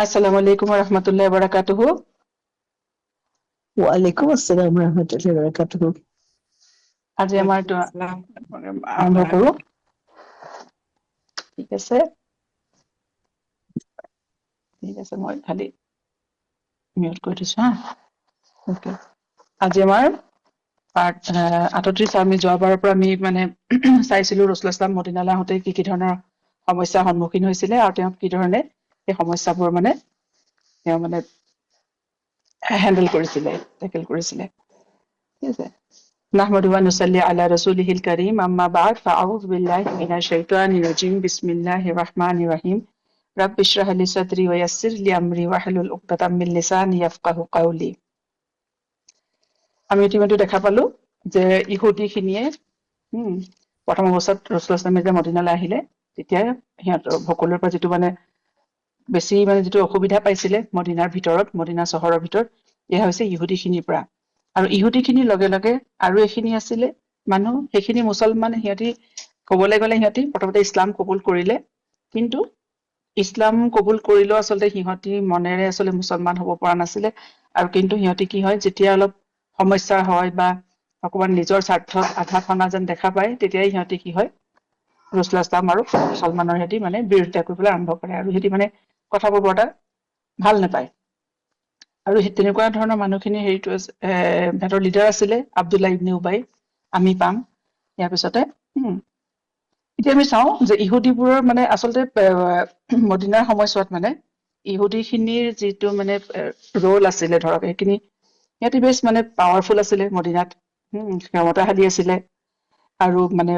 আসসালামু আলাইকুম ওয়া ৰাহমাতুল্লাহি ওয়া বাৰাকাতুহু। ওয়ালাইকুম আসসালাম ৰহমতুল্লাহি ওয়া বাৰাকাতুহু। আজি আমাৰ ওয়ালাইকুম এইটো আসসালাম। আৰম্ভ কৰো। ঠিক আছে, মই খালি মিউট কৰি থৈছো হা। অ'কে, আজি আমাৰ পাৰ্ট 38। আমি যোৱাবাৰৰ পৰা আমি মানে চাইছিলো ৰাসূলুল্লাহ সাল্লাল্লাহু আলাইহি মদিনালৈ আহোঁতে কি কি ধৰণৰ সমস্যাৰ সন্মুখীন হৈছিলে আৰু তেওঁ কি ধৰণে সেই সমস্যাবোৰ মানে তেওঁ মানে হেণ্ডেল কৰিছিলে, টেকেল কৰিছিলে। ঠিক আছে, নাহমাদু ওয়া নুসাল্লি আলা রাসূলিহিল কারীম, আম্মা বা'দ, ফাআউযু বিল্লাহি মিনাশ শাইতানির রাজীম, বিসমিল্লাহির রাহমানির রাহিম। রাব্বি ইশরাহ লি সাদরি ওয়া ইয়াসসির লি আমরি ওয়াহলুল উকদাতাম মিন লিসানি ইয়াফকাহু কাওলি। আমি ইতিমধ্যে দেখা পালো যে ইহুদীখিনিয়ে প্ৰথম অৱস্থাত ৰাসূলুল্লাহ সাল্লাল্লাহু আলাইহি মদিনালৈ আহিলে, তেতিয়া সিহঁতৰ সকলোৰে পৰা যিটো মানে বেছি মানে যিটো অসুবিধা পাইছিলে মদিনাৰ ভিতৰত, মদিনা চহৰৰ ভিতৰত, এয়া হৈছে ইহুদীখিনিৰ পৰা। আৰু ইহুদীখিনিৰ লগে লগে আৰু এখিনি আছিলে মানুহ, সেইখিনি মুছলমান। সিহঁতি ক'বলৈ গ'লে সিহঁতি প্ৰথমতে ইছলাম কবুল কৰিলে, কিন্তু ইছলাম কবুল কৰিলেও আচলতে সিহঁতি মনেৰে আচলতে মুছলমান হ'ব পৰা নাছিলে। আৰু কিন্তু সিহঁতি কি হয়, যেতিয়া অলপ সমস্যা হয় বা অকমান নিজৰ স্বাৰ্থত আঘাত সনা যেন দেখা পায়, তেতিয়াই সিহঁতি কি হয়, ৰাসূলুল্লাহ সাল্লাল্লাহু আলাইহি আৰু মুছলমানৰ সিহঁতি মানে বিৰোধিতা কৰিবলৈ আৰম্ভ কৰে, আৰু সিহঁতি মানে কথাবোৰ বৰ এটা ভাল নাপায়। আৰু সেই তেনেকুৱা ধৰণৰ মানুহখিনি হেৰিটো সিহঁতৰ লিডাৰ আছিলে আব্দুল্লাহ ইবনে উবাই। আমি পাম ইয়াৰ পিছতে। এতিয়া আমি চাওঁ যে ইহুদীবোৰৰ মানে আচলতে মদিনাৰ সময়ছোৱাত মানে ইহুদীখিনিৰ যিটো মানে ৰোল আছিলে, ধৰক সেইখিনি সিহঁতি বেছ মানে পাৱাৰফুল আছিলে মদিনাত, ক্ষমতাশালী আছিলে। আৰু মানে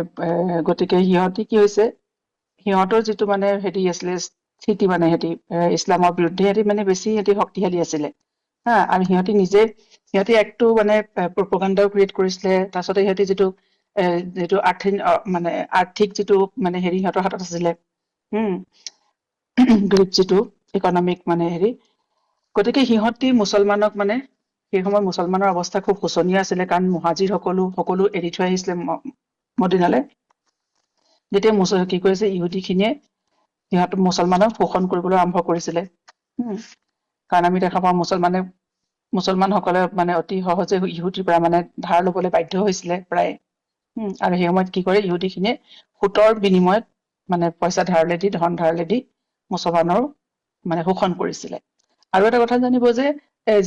গতিকে সিহঁতি কি হৈছে, সিহঁতৰ যিটো মানে হেৰি আছিলে স্থিতি, মানে সিহঁতি ইছলামৰ বিৰুদ্ধে সিহঁতি মানে বেছি সিহঁতি শক্তিশালী আছিলে হা। আৰু সিহঁতি একটো মানে প্ৰপাগাণ্ডাও ক্ৰিয়েট কৰিছিলে। তাৰপিছতে সিহঁতি যিটো আৰ্থিক যিটো মানে হেৰি সিহঁতৰ হাতত আছিলে, গ্ৰীড যিটো ইকনমিক মানে হেৰি। গতিকে সিহঁতি মুছলমানক মানে সেই সময়ত মুছলমানৰ অৱস্থা খুব শোচনীয় আছিলে, কাৰণ মুহাজিৰ সকলো এৰি থৈ আহিছিলে মদিনালে। যেতিয়া কি কৰিছে ইহুদীখিনিয়ে সিহঁত মুছলমানক শোষণ কৰিবলৈ আৰম্ভ কৰিছিলে। কাৰণ আমি দেখা পাওঁ মুছলমানসকলে মানে অতি সহজে ইহুদীৰ পৰা মানে ধাৰ লবলৈ বাধ্য হৈছিলে প্ৰায়। আৰু সেই সময়ত কি কৰে, ইহুদীখিনিয়ে সুতৰ বিনিময়ত মানে পইচা ধাৰলে দি, ধন ধাৰলে দি মুছলমানৰ মানে শোষণ কৰিছিলে। আৰু এটা কথা জানিব যে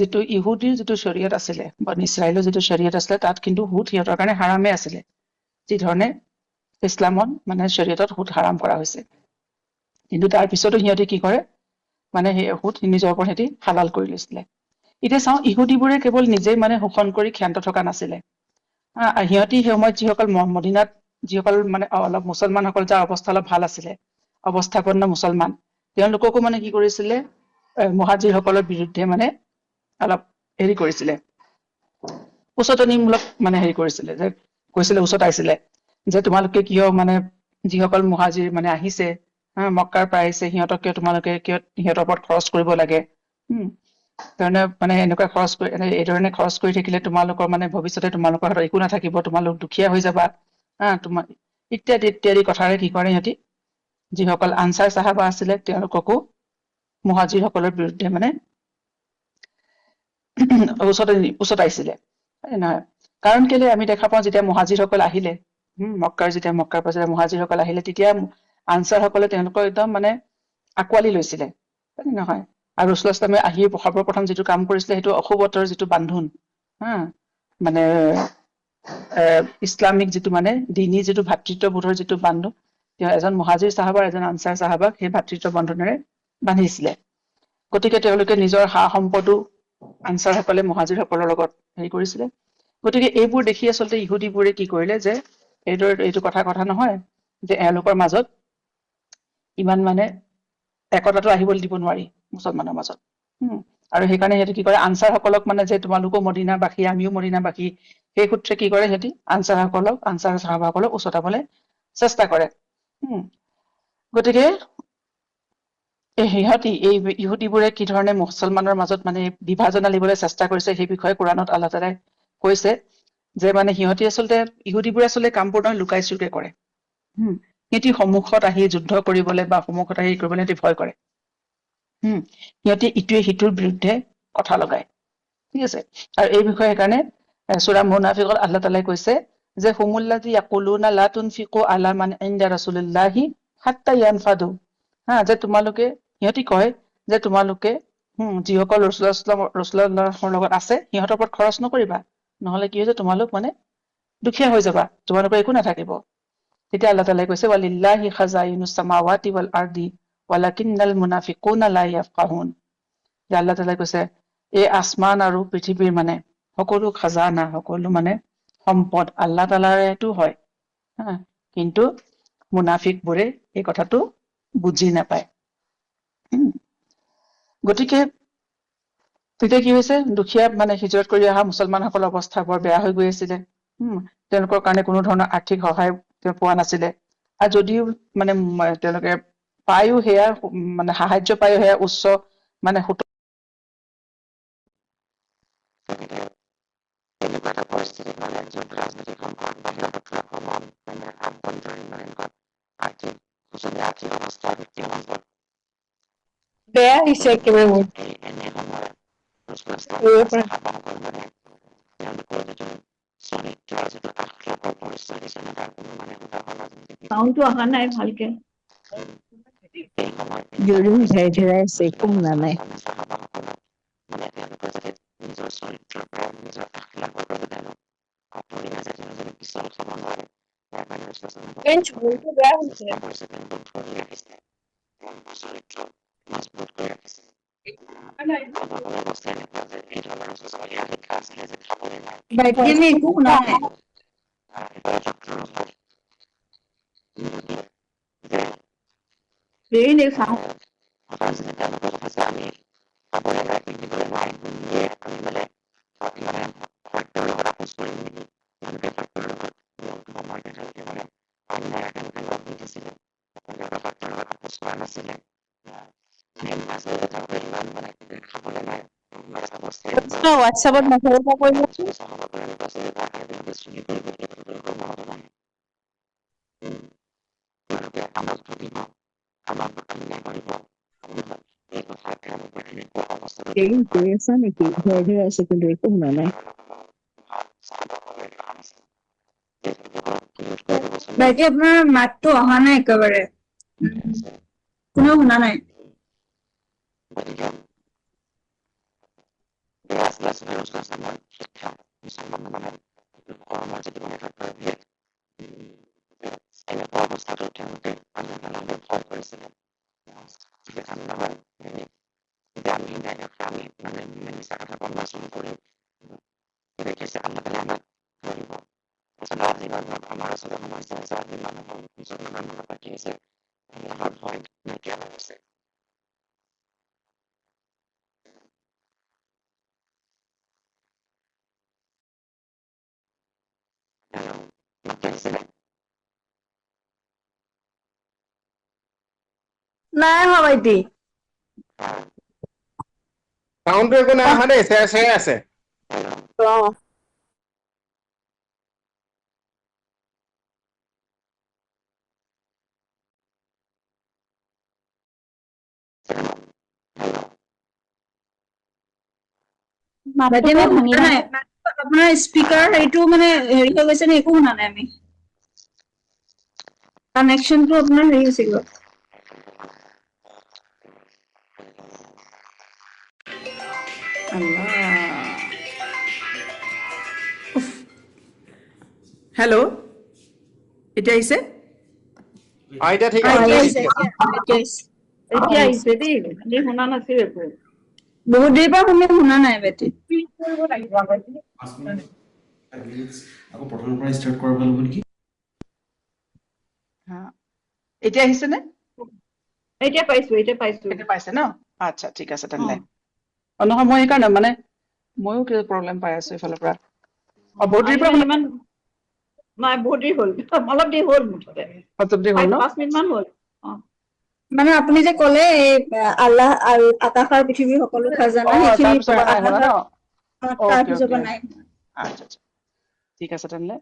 যিটো ইহুদীৰ যিটো শৰীয়ত আছিলে বা ইছৰাইলৰ যিটো শৰীয়ত আছিলে, তাত কিন্তু সুদ সিহঁতৰ কাৰণে হাৰামে আছিলে, যি ধৰণে ইছলামত মানে শৰীয়তত সুদ হাৰাম কৰা হৈছে। কিন্তু তাৰ পিছতো সিহঁতি কি কৰে, মানে সেই সুদ নিজৰ ওপৰত সিহঁতি হালাল কৰি লৈছিলে। এতিয়া চাওঁ, ইহুদীবোৰে কেৱল নিজেই মানে শোষণ কৰি ক্ষান্ত থকা নাছিলে। সিহঁতি সেই সময়ত যিসকল মদিনাত যিসকল মানে অলপ মুছলমানসকল, যাৰ অৱস্থা অলপ ভাল আছিলে, অৱস্থাপন্ন মুছলমান, তেওঁলোককো মানে কি কৰিছিলে, মুহাজিৰসকলৰ বিৰুদ্ধে মানে অলপ হেৰি কৰিছিলে, উচতনিমূলক মানে হেৰি কৰিছিলে, যে উচতাইছিলে যে তোমালোকে কিয় মানে যিসকল মুহাজিৰ মানে আহিছে, মক্কাৰ পৰা আহিছে, তোমালোকে কিয় সিহঁতৰ ওপৰত খৰচ কৰিব লাগে। মানে এনেকুৱা এই ধৰণে খৰচ কৰি থাকিলে তোমালোকৰ মানে ভৱিষ্যতে তোমালোকৰ হাতত একো নাথাকিব, তোমালোক দুখীয়া হৈ যাবা, তোমাৰ ইত্যাদি ইত্যাদি কথাৰে কি কৰে সিহঁতি, যিসকল আনচাৰ চাহাবা আছিলে তেওঁলোককো মুহাজিৰসকলৰ বিৰুদ্ধে মানে উচতাইছিলে। নহয়, কাৰণ কেলে আমি দেখা পাওঁ, যেতিয়া মুহাজিৰসকল আহিলে, মক্কাৰ পৰা যেতিয়া মুহাজিৰসকল আহিলে, তেতিয়া আনচাৰসকলে তেওঁলোকৰ একদম মানে আঁকোৱালি লৈছিলে, নহয়। আৰু ৰাসূলুল্লাহ সাল্লাল্লাহু আলাইহি আহি সৰ্বপ্ৰথম যিটো কাম কৰিছিলে, সেইটো অশুভতৰ যিটো বান্ধোন, মানে ইছলামিক যিটো মানে দিনী যিটো ভাতৃত্ববোধৰ যিটো বান্ধোন, তেওঁ এজন মুহাজিৰ চাহাবাৰ, এজন আনচাৰ চাহাবাক সেই ভাতৃত্ব বন্ধনেৰে বান্ধিছিলে। গতিকে তেওঁলোকে নিজৰ সা সম্পদো আনচাৰসকলে মুহাজিৰসকলৰ লগত হেৰি কৰিছিলে। গতিকে এইবোৰ দেখি আচলতে ইহুদীবোৰে কি কৰিলে, যে এইটো কথা নহয় যে এওঁলোকৰ মাজত ইমান মানে একতাটো আহিবলৈ দিব নোৱাৰি মুছলমানৰ মাজত। আৰু সেইকাৰণে সিহঁতি কি কৰে, আনচাৰ সকলক মানে যে তোমালোকো মদিনাবাসী, আমিও মদিনাবাসী, সেই সূত্ৰে কি কৰে, সিহঁতি আনচাৰ চাহাবাসকলক উচতাবলৈ চেষ্টা কৰে। গতিকে সিহঁতি এই ইহুদীবোৰে কি ধৰণে মুছলমানৰ মাজত মানে বিভাজন আনিবলৈ চেষ্টা কৰিছে, সেই বিষয়ে কোৰাণত আল্লাহ তাআলাই কৈছে যে মানে ইহুদীবোৰে আচলতে কামবোৰ লুকাই চুৰকে কৰে। সিহঁতি সন্মুখত আহি যুদ্ধ কৰিবলৈ বা সন্মুখত আহি কৰিবলৈ সিহঁতি ভয় কৰে। সিহঁতে ইটোৱে সিটোৰ বিৰুদ্ধে কথা লগায়, ঠিক আছে। আৰু এই বিষয়ে সেইকাৰণে সূৰা মুনাফিকত আল্লাহ তাআলাই কৈছে যে হুমুল্লাযী ইয়াকুলুনা লা তুনফিকু আলা মান ইনদা ৰাসূলিল্লাহি হাত্তা ইয়ানফাদু, যে তোমালোকে, সিহঁতি কয় যে তোমালোকে যিসকল ৰাসূলুল্লাহৰ লগত আছে সিহঁতৰ ওপৰত খৰচ নকৰিবা, নহলে কি হৈছে তোমালোক মানে দুখীয়া হৈ যাবা, তোমালোকৰ একো নাথাকিব। তেতিয়া আল্লাহ তাআলাই কৈছে ওয়ালিল্লাহি খাজাইনুস সামাৱাতি ওয়াল আৰদি ওয়ালাকিন্নাল মুনাফিকুনা লা ইয়াফকাহুন। যে আল্লাহ তাআলাই কৈছে এই আসমান আৰু পৃথিৱীৰ মানে সকলো খাজানা, সকলো মানে সম্পদ আল্লাহ তাআলাৰেটো হয়, কিন্তু মুনাফিকবোৰে এই কথাটো বুজি নাপায়। গতিকে তেতিয়া কি হৈছে, দুখীয়া মানে হিজৰত কৰি অহা মুছলমানসকলৰ অৱস্থা বৰ বেয়া হৈ গৈ আছিলে। তেওঁলোকৰ কাৰণে কোনো ধৰণৰ আৰ্থিক সহায় পোৱা নাছিলে। আৰু যদিও মানে তেওঁলোকে পায়ো সেয়া মানে সাহায্য পায়ো সেয়া উচ্চ মানে তেনেকুৱা এটা পৰিস্থিতিত মানে য'ত ৰাজনৈতিক সংকট, বাহিৰত আক্ৰমণ, মানে আভ্যন্তৰীণ মানে আৰ্থিক শোচনীয় আৰ্থিক অৱস্থা ব্যক্তিৰ মাজত বেয়া হৈছে একেবাৰে মোৰ। এনে সময়ত কৰিব পৰা সাহাবাসকল মানে তেওঁলোকৰ যিটো চৰিত্ৰ, যিটো আখলাকৰ পৰিচয় দিছে তাৰ কোনো মানে উদাহৰণ ৰাজনীতিক চাউণ্ডটো অহা নাই ভালকে। এই সময়ত জোৰে ঝেৰ ঝেৰাই আছে, একো শুনা নাই। সাহাবাসকলক মানে তেওঁলোকৰ যাতে নিজৰ চৰিত্ৰৰ পৰা, নিজৰ আখলাকৰ পৰা তেওঁলোক আঁতৰি নাযায়, তেওঁলোকে পিছল খাব নোৱাৰে, ইয়াৰ কাৰণে বেয়া হৈছে। চেষ্টা কৰিছে, তেওঁলোকক ধৰি ৰাখিছে, তেওঁলোকৰ চৰিত্ৰ মজবুত কৰি ৰাখিছে। সাহাবাসকলৰ অৱস্থা এনেকুৱা যে এই ধৰণৰ ইয়াত লিখা আছিলে যে খাবলৈ নাই, বাইদেউ একো শুনা নাই। তেওঁলোকে কৈছে আমি খাবলৈ নাই, পিন্ধিবলৈ নাই, বুলিয়ে আমি মানে সত্যৰ লগত আপোচ কৰিম নেকি? তেওঁলোকে সত্যৰ লগত সময়তে তেওঁলোকে মানে অন্যায় তেওঁলোকে লগ নিদিছিলে, তেওঁলোকে সত্যৰ লগত আপোচ কৰা নাছিলে। তেওঁলোকে ইমান মানে খাবলৈ নাই অৱস্থাই হোৱাটছএপত মেছেজ এটা কৰি আছো। তেওঁলোকে আমাক ধৰিব, আমাক অন্যায় কৰিব, এই কথা তেওঁলোকৰ এনেকুৱা অৱস্থাটো দেৰি কৰি আছা নেকি? ঝেৰ ঝেৰাই আছে কিন্তু একো শুনা নাই। বাইদেউ আপোনাৰ মাতটো অহা নাই একেবাৰে, কোনেও শুনা নাই। গতিকে শিক্ষা মুছলমান মানে কৰ্মৰ যিটো মানে এনেকুৱা অৱস্থাটো তেওঁলোকে আল্লাহ তাআলালৈ ভয় কৰিছিলে। আমি মানে মিছা কথা কোনোবা চুৰ কৰি দেখিছে আল্লাহ তাআলাই আমাক ধৰিব। আমাৰ আচলতে সমস্যা হৈছে আজি মানুহৰ মুছলমানৰ মনত কি হৈছে, আল্লাহৰ ভয় নাইকিয়া হৈ গৈছে। নাই হোৱা বাইটি। চাউণ্ডটো একো নাই অহা দেই, চেৰ চেৰ আছে। আপোনাৰ স্পিকাৰ এইটো মানে হেৰি হৈ গৈছে নে? একো শুনা নাই আমি। কানেকশ্যনটো আপোনাৰ হেৰি হৈছে কিবা। হেল্ল', এতিয়া আহিছে? এতিয়া ঠিক এতিয়া আছে। আহিছে, এতিয়া আহিছে দেই, শুনা নাছিল একো। বহুত দেৰিৰ পৰা শুনা নাই বেটি। আকৌ প্ৰথমৰ পৰা ষ্টাৰ্ট কৰা ভাল হ'ব নেকি? এতিয়া আহিছে নে? এতিয়া পাইছো। এতিয়া পাইছে ন? আচ্ছা ঠিক আছে তেনেহ'লে। নহয় মই সেইকাৰণে মানে ময়ো কিবা প্ৰব্লেম পাই আছো এইফালৰ পৰা। বহুত দেৰিৰ পৰা ইমান নাই, বহুত দেৰি হ'ল, অলপ দেৰি হ'ল মুঠতে। হ'ল ন? 5 মিনিট মান হ'ল। মানে আপুনি যে ক'লে এই আল্লাহ আৰু আকাশৰ পৃথিৱীৰ সকলো খাজানা তাৰ সেইখিনিৰ পিছৰ পৰা পৰা নাই শুনা ন? তাৰ অকে পিছৰ অকে, পৰা নাই। আচ্ছা ঠিক আছে তেনেহ'লে।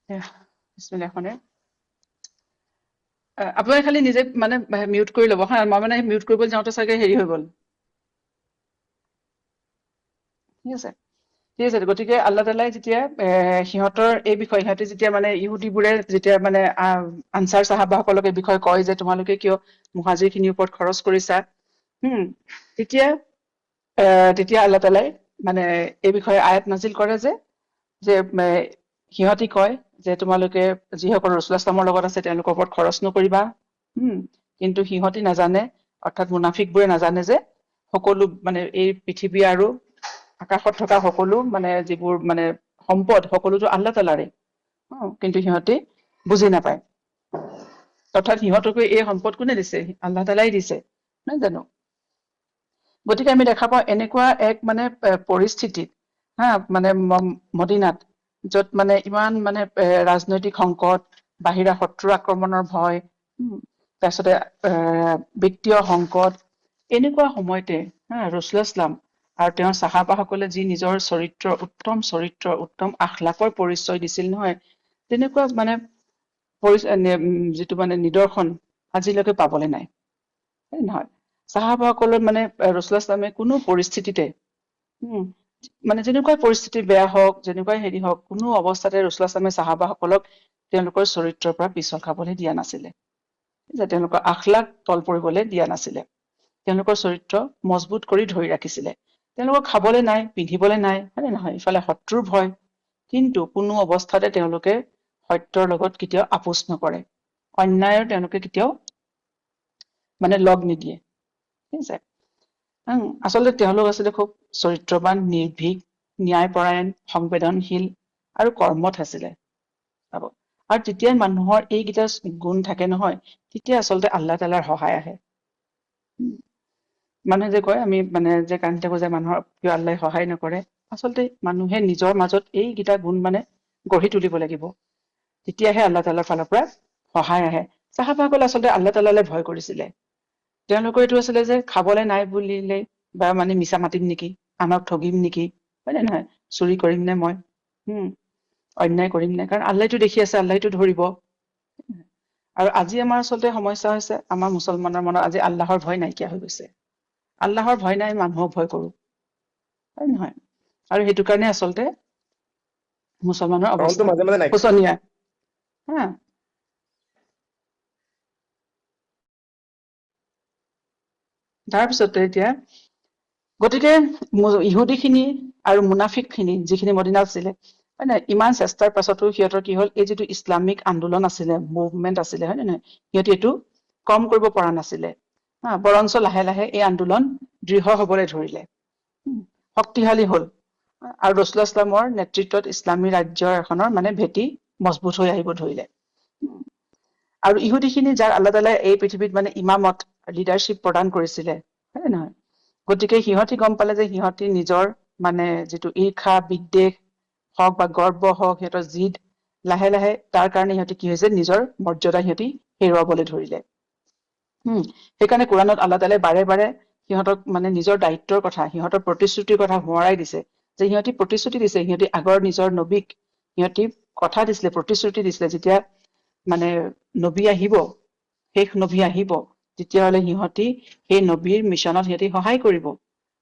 বিসমিল্লাহিৰ ৰহমানিৰ ৰহিম। আপোনালোকে খালি নিজে মানে মিউট কৰি ল'ব হা, মই মানে মিউট কৰিবলৈ যাওঁতে চাগে হেৰি হৈ গ'ল। ঠিক আছে, ঠিক আছে। গতিকে আল্লাহ তালাই যেতিয়া সিহঁতৰ এই বিষয়ে, সিহঁতে যেতিয়া মানে ইহুদীবোৰে যেতিয়া মানে আনচাৰ চাহাবাসকলক এই বিষয়ে কয় যে তোমালোকে কিয় মুহাজিৰ খিনিৰ ওপৰত খৰচ কৰিছা, তেতিয়া তেতিয়া আল্লাহ তালাই মানে এই বিষয়ে আয়াত নাজিল কৰে যে সিহঁতি কয় যে তোমালোকে যিসকল ৰাসূলুল্লাহ সাল্লাল্লাহু লগত আছে তেওঁলোকৰ ওপৰত খৰচ নকৰিবা। কিন্তু সিহঁতি নাজানে, অৰ্থাৎ মুনাফিকবোৰে নাজানে যে সকলো মানে এই পৃথিৱী আৰু আকাশত থকা সকলো মানে যিবোৰ মানে সম্পদ সকলোতো আল্লাহ তালাৰে। কিন্তু সিহঁতি বুজি নাপায়, অৰ্থাৎ সিহঁতকো এই সম্পদ কোনে দিছে? আল্লাহ তালাই দিছে, নহয় জানো? গতিকে আমি দেখা পাওঁ এনেকুৱা এক মানে পৰিস্থিতিত মানে মদিনাত, য'ত মানে ইমান মানে ৰাজনৈতিক সংকট, বাহিৰা শত্ৰু আক্ৰমণৰ ভয়, তাৰপিছতে বিত্তীয় সংকট, এনেকুৱা সময়তে ৰাসূলুল্লাহ ইছলাম আৰু তেওঁৰ চাহাবাসকলে যি নিজৰ চৰিত্ৰ, উত্তম আখলাকৰ পৰিচয় দিছিল নহয়, তেনেকুৱা মানে যিটো মানে নিদৰ্শন আজিলৈকে পাবলৈ নাই, নহয়? চাহাবাসকলৰ মানে ৰাসূলুল্লাহ ইছলামে কোনো পৰিস্থিতিতে মানে যেনেকুৱা পৰিস্থিতি বেয়া হওক, যেনেকুৱাই হেৰি হওক, কোনো অৱস্থাতে ৰাসূলুল্লাহ ইছলামে চাহাবাসকলক তেওঁলোকৰ চৰিত্ৰৰ পৰা পিছল খাবলৈ দিয়া নাছিলে, যে তেওঁলোকৰ আখলাক তল পৰিবলৈ দিয়া নাছিলে। তেওঁলোকৰ চৰিত্ৰ মজবুত কৰি ধৰি ৰাখিছিলে। তেওঁলোকৰ খাবলৈ নাই, পিন্ধিবলৈ নাই, হয় নে নহয়? ইফালে শত্ৰুৰ ভয়, কিন্তু কোনো অৱস্থাতে তেওঁলোকে সত্যৰ লগত কেতিয়াও আপোচ নকৰে, অন্যায়ৰ তেওঁলোকে কেতিয়াও মানে লগ নিদিয়ে। ঠিক আছে, আচলতে তেওঁলোক আছিলে খুব চৰিত্ৰৱান, নিৰ্ভীক, ন্যায়পৰায়ণ, সংবেদনশীল আৰু কৰ্মঠ আছিলে। আৰু যেতিয়া মানুহৰ এইকেইটা গুণ থাকে নহয়, তেতিয়া আচলতে আল্লাহ তালাৰ সহায় আহে। মানুহে যে কয়, আমি মানে যে কান্দি থাকো যে মানুহৰ কিয় আল্লাহে সহায় নকৰে, আচলতে মানুহে নিজৰ মাজত এইকেইটা গুণ মানে গঢ়ি তুলিব লাগিব, তেতিয়াহে আল্লাহ তালাৰ ফালৰ পৰা সহায় আহে। চাহাবাসকলে আচলতে আল্লাহ তালালৈ ভয় কৰিছিলে। তেওঁলোকৰ এইটো আছিলে যে খাবলৈ নাই বুলিলে বা মানে মিছা মাতিম নেকি, আনক ঠগিম নেকি, হয় নে নহয়? চুৰি কৰিম নে মই, অন্যায় কৰিম নে? কাৰণ আল্লাহটো দেখি আছে, আল্লাহটো ধৰিব। আৰু আজি আমাৰ আচলতে সমস্যা হৈছে, আমাৰ মুছলমানৰ মনত আজি আল্লাহৰ ভয় নাইকিয়া হৈ গৈছে। আল্লাহৰ ভয় নাই, মানুহক ভয় কৰো, হয় নহয়? আৰু সেইটো কাৰণে আচলতে মুছলমানৰ চাউণ্ডটো অৱস্থা মাজে মাজে নাইকিয়া। শোচনীয়। তাৰপিছতে এতিয়া গতিকে ইহুদী খিনি আৰু মুনাফিক খিনি যিখিনি মদিনাত আছিলে, হয় নে, ইমান চেষ্টাৰ পাছতো সিহঁতৰ কি হ'ল, এই যিটো ইছলামিক আন্দোলন আছিলে, মুভমেন্ট আছিলে, হয় নে নহয়, সিহঁতি এইটো কম কৰিব পৰা নাছিলে। বৰঞ্চ লাহে লাহে এই আন্দোলন দৃঢ় হবলৈ ধৰিলে, শক্তিশালী হল। আৰু ৰাসূলুল্লাহ ইছলামৰ নেতৃত্বত ইছলামী ৰাজ্য এখনৰ মানে ভেটি মজবুত হৈ আহিব ধৰিলে। আৰু ইহুদী খিনি যাৰ আল্লাহ তালাই এই পৃথিৱীত মানে ইমামত লিডাৰশ্বিপ প্ৰদান কৰিছিলে, হয় নে নহয়? গতিকে সিহঁতি গম পালে যে সিহঁতি নিজৰ মানে যিটো ঈৰ্ষা, বিদ্বেষ হওক বা গৰ্ব হওক, সিহঁতৰ জিদ, লাহে লাহে তাৰ কাৰণে সিহঁতি কি হৈছে, নিজৰ মৰ্যাদা সিহঁতি হেৰুৱাবলৈ ধৰিলে। সেইকাৰণে কোৰাণত আল্লাহ তালাই বাৰে বাৰে সিহঁতক মানে নিজৰ দায়িত্বৰ কথা, সিহঁতৰ প্ৰতিশ্ৰুতিৰ কথা সোঁৱৰাই দিছে, যে সিহঁতি প্ৰতিশ্ৰুতি দিছে, সিহঁতি আগৰ নিজৰ নবীক সিহঁতি কথা দিছিলে, প্ৰতিশ্ৰুতি দিছিলে, যেতিয়া মানে নবী আহিব, শেষ নবী আহিব, তেতিয়াহলে সিহঁতি সেই নবীৰ মিছনত সিহঁতি সহায় কৰিব,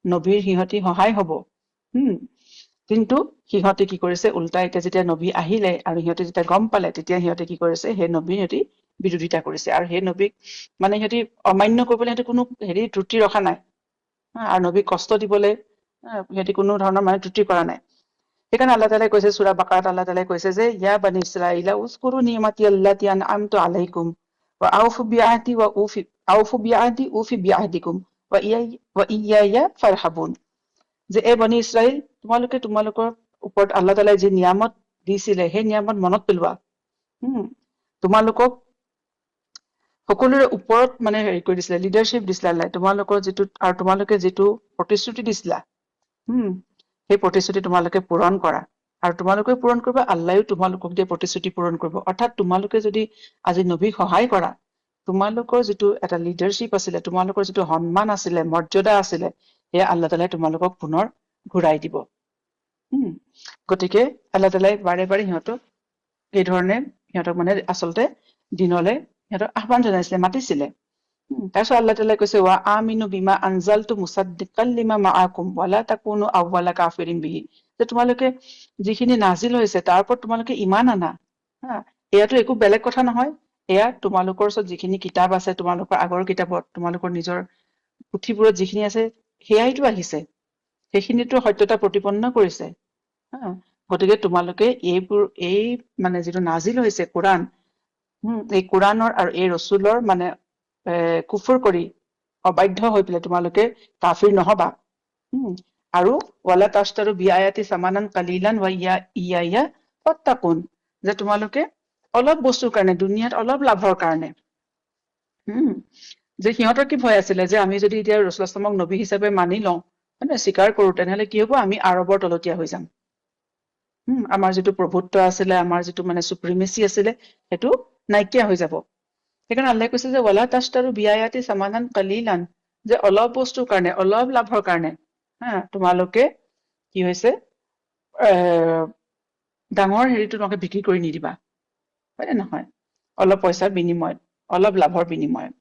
নবীৰ সিহঁতি সহায় হব। কিন্তু সিহঁতে কি কৰিছে, উল্টা এতিয়া যেতিয়া নবী আহিলে আৰু সিহঁতে যেতিয়া গম পালে, তেতিয়া সিহঁতে কি কৰিছে, সেই নবীৰ সিহঁতি বিৰোধিতা কৰিছে। আৰু সেই নবীক মানে সিহঁতি অমান্য কৰিবলৈ সিহঁতি কোনো ত্ৰুটি ৰখা নাই, আৰু নবীক কষ্ট দিবলৈ সিহঁতি কোনো ধৰণৰ মানে ত্ৰুটি কৰা নাই। সেইকাৰণে আল্লাহ তালাই কৈছে, সূৰা বাকাৰাত আল্লাহ তালাই কৈছে যে, ইয়া বানি ইছৰাইলা উজকুৰু নি'মাতি আল্লাতী আনআমতু আলাইকুম ওয়া আউফু বিআহদি উফি বিআহদিকুম ওয়া ইয়্যায়া ফাৰহাবুন। যে এই বনি ইছৰাইল, তোমালোকৰ ওপৰত আল্লাহ তালাই যি নিয়ামত দিছিলে, সেই নিয়ামত মনত পেলোৱা। তোমালোকক সকলোৰে ওপৰত মানে হেৰি কৰি দিছিলে, লিডাৰশ্বিপ দিছিলে আল্লাহ, তোমালোকৰ যিটো, আৰু তোমালোকে যিটো প্ৰতিশ্ৰুতি দিছিলা, সেই প্ৰতিশ্ৰুতি তোমালোকে পূৰণ কৰা, আৰু তোমালোকে পূৰণ কৰিবা, আল্লাহেও তোমালোকক দিয়ে প্ৰতিশ্ৰুতি পূৰণ কৰিব। অৰ্থাৎ তোমালোকে যদি আজি নবীক সহায় কৰা, তোমালোকৰ যিটো এটা লিডাৰশ্বিপ আছিলে, তোমালোকৰ যিটো সন্মান আছিলে, মৰ্যাদা আছিলে, সেয়া আল্লাহ তালাই তোমালোকক পুনৰ ঘূৰাই দিব। গতিকে আল্লাহ তালাই বাৰে বাৰে সিহঁতক এই ধৰণে সিহঁতক মানে আচলতে দিনলে সিহঁতক আহ্বান জনাইছিলে, মাতিছিলে। তাৰপিছত আল্লাহ তাআলাই কৈছে ৱা আমিনু বিমা আনজালতু মুছাদ্দিকাল লিমা মাআকুম ৱালা তাকুনু আউৱালা কাফিৰিন বিহি, যে তোমালোকে যিখিনি নাজিল হৈছে তাৰ ওপৰত তোমালোকে ইমান আনা। হা, এয়াতো একো বেলেগ কথা নহয়, এয়া তোমালোকৰ ওচৰত যিখিনি কিতাপ আছে, তোমালোকৰ আগৰ কিতাপত, তোমালোকৰ নিজৰ পুথিবোৰত যিখিনি আছে সেয়াইতো আহিছে, সেইখিনিতো সত্যতা প্ৰতিপন্ন কৰিছে। হা, গতিকে তোমালোকে এই মানে যিটো নাজিল হৈছে কোৰাণ, এই কোৰাণৰ আৰু এই ৰচুলৰ মানে কুফৰ কৰি অবাধ্য হৈ পেলাই তোমালোকে কাফিৰ নহবা। আৰু ৱালা তাছতাৰু বিআয়াতি সামানান কালিলান ওয়া ইয়া ফাত্তাকুন, যে তোমালোকে অলপ বস্তুৰ কাৰণে, দুনিয়াত অলপ লাভৰ কাৰণে, যে সিহঁতৰ কি ভয় আছিলে যে আমি যদি এতিয়া ৰাসূলুল্লাহ সাল্লাল্লাহু নবী হিচাপে মানি লওঁ, মানে স্বীকাৰ কৰো, তেনেহলে কি হব, আমি আৰবৰ তলতীয়া হৈ যাম। আমাৰ যিটো প্ৰভুত্ব আছিলে, আমাৰ যিটো মানে চুপ্ৰিমেচি আছিলে, সেইটো নাইকিয়া হৈ যাব। সেইকাৰণে আল্লাহে কৈছে যে ৱালা তাছতাৰু বিআয়াতি সামানান কালিলান, যে অলপ বস্তুৰ কাৰণে, অলপ লাভৰ কাৰণে তোমালোকে কি হৈছে ডাঙৰ হেৰিটো তোমালোকে বিক্ৰী কৰি নিদিবা, হয় নে নহয়? অলপ পইচাৰ বিনিময়ত, অলপ লাভৰ বিনিময়ত।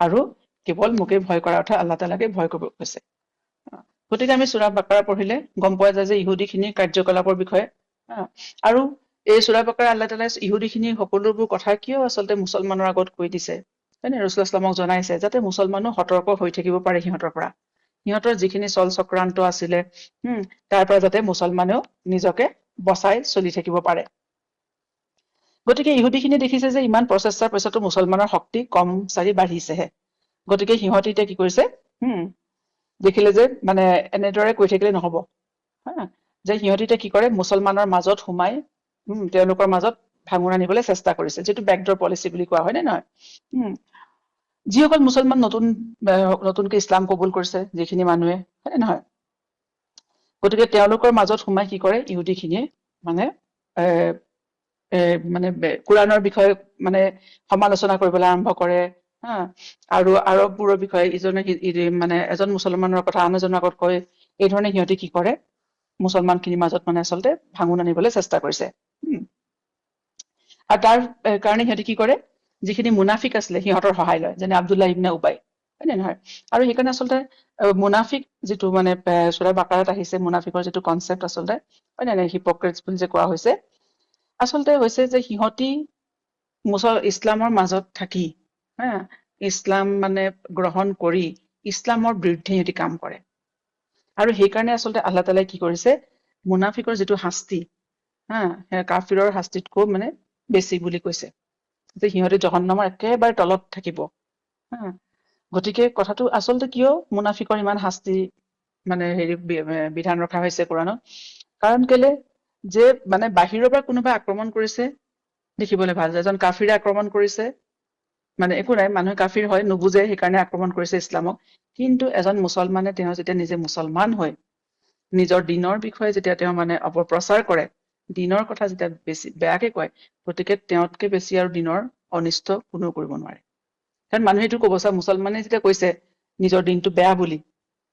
আৰু কেৱল মোকে ভয় কৰাৰ অৰ্থ আল্লাহ তাআলাকে ভয় কৰিব কৈছে। গতিকে আমি সূৰা বাকাৰা পঢ়িলে গম পোৱা যায় যে ইহুদীখিনিৰ কাৰ্যকলাপৰ বিষয়ে। আৰু এই সূৰা বাকাৰা আল্লাহ তাআলাই ইহুদীখিনিৰ সকলোবোৰ কথা কিয় আচলতে মুছলমানৰ আগত কৈ দিছে, হয় নে? ৰাসূলুল্লাহ সাল্লাল্লাহু জনাইছে যাতে মুছলমানো সতৰ্ক হৈ থাকিব পাৰে সিহঁতৰ পৰা, সিহঁতৰ যিখিনি চল চক্ৰান্ত আছিলে, তাৰ পৰা যাতে মুছলমানেও নিজকে বচাই চলি থাকিব পাৰে। গতিকে ইহুদীখিনি দেখিছে যে ইমান প্ৰচেষ্টাৰ পিছতো মুছলমানৰ শক্তি কম চাৰি বাঢ়িছেহে। গতিকে সিহঁতি এতিয়া কি কৰিছে, দেখিলে যে মানে এনেদৰে কৈ থাকিলে নহব, যে সিহঁতি এতিয়া কি কৰে, মুছলমানৰ মাজত সোমাই তেওঁলোকৰ মাজত ভাঙোন আনিবলৈ চেষ্টা কৰিছে, যিটো বেকডৰ পলিচি বুলি কোৱা হয় নে নহয়। যিসকল মুছলমান নতুনকে ইছলাম কবুল কৰিছে যিখিনি মানুহে, হয় নে নহয়, গতিকে তেওঁলোকৰ মাজত সোমাই কি কৰে ইহুদীখিনিয়ে, মানে মানে কোৰাণৰ বিষয়ে মানে সমালোচনা কৰিবলৈ আৰম্ভ কৰে। আৰু আৰববোৰৰ বিষয়ে ইজনে মানে এজন মুছলমানৰ কথা আন এজনৰ আগত কয়, এই ধৰণে সিহঁতে কি কৰে, মুছলমান খিনিৰ মাজত মানে আচলতে ভাঙোন আনিবলৈ চেষ্টা কৰিছে। আৰু তাৰ কাৰণে সিহঁতে কি কৰে, যিখিনি মুনাফিক আছিলে সিহঁতৰ সহায় লয়, যেনে আব্দুল্লাহ ইবনে উবাই, হয় নে নহয়। আৰু সেইকাৰণে আচলতে মুনাফিক যিটো মানে সূৰা বাকাৰাত আহিছে, মুনাফিকৰ যিটো কনচেপ্ট আচলতে, হয় নে, হিপক্ৰেটছ বুলি যে কোৱা হৈছে, আচলতে হৈছে যে সিহঁতি ইছলামৰ মাজত থাকি, ইছলাম মানে গ্ৰহণ কৰি ইছলামৰ বিৰুদ্ধে সিহঁতি কাম কৰে। আৰু সেইকাৰণে আচলতে আল্লাহ তাআলাই কি কৰিছে, মুনাফিকৰ যিটো শাস্তি, কাফিৰৰ শাস্তিতকৈ মানে বেছি বুলি কৈছে, যে সিহঁতে জহন্নামৰ একেবাৰে তলত থাকিব। গতিকে কথাটো আচলতে কিয় মুনাফিকৰ ইমান শাস্তি মানে বিধান ৰখা হৈছে কোৰাণত, কাৰণ কেলে, যে মানে বাহিৰৰ পৰা কোনোবা আক্ৰমণ কৰিছে, দেখিবলৈ ভাল যে এজন কাফিৰে আক্ৰমণ কৰিছে, মানে একো নাই, মানুহে কাফিৰ হয়, নুবুজে, সেইকাৰণে আক্ৰমণ কৰিছে ইছলামক। কিন্তু এজন মুছলমানে তেওঁ যেতিয়া নিজে মুছলমান হয়, নিজৰ দিনৰ বিষয়ে যেতিয়া তেওঁ মানে অপপ্ৰচাৰ কৰে, দিনৰ কথা যেতিয়া বেছি বেয়াকে কয়, গতিকে তেওঁতকে বেছি আৰু দিনৰ অনিষ্ট কোনেও কৰিব নোৱাৰে। কাৰণ মানুহে এইটো ক'ব, চা মুছলমানে যেতিয়া কৈছে নিজৰ দিনটো বেয়া বুলি,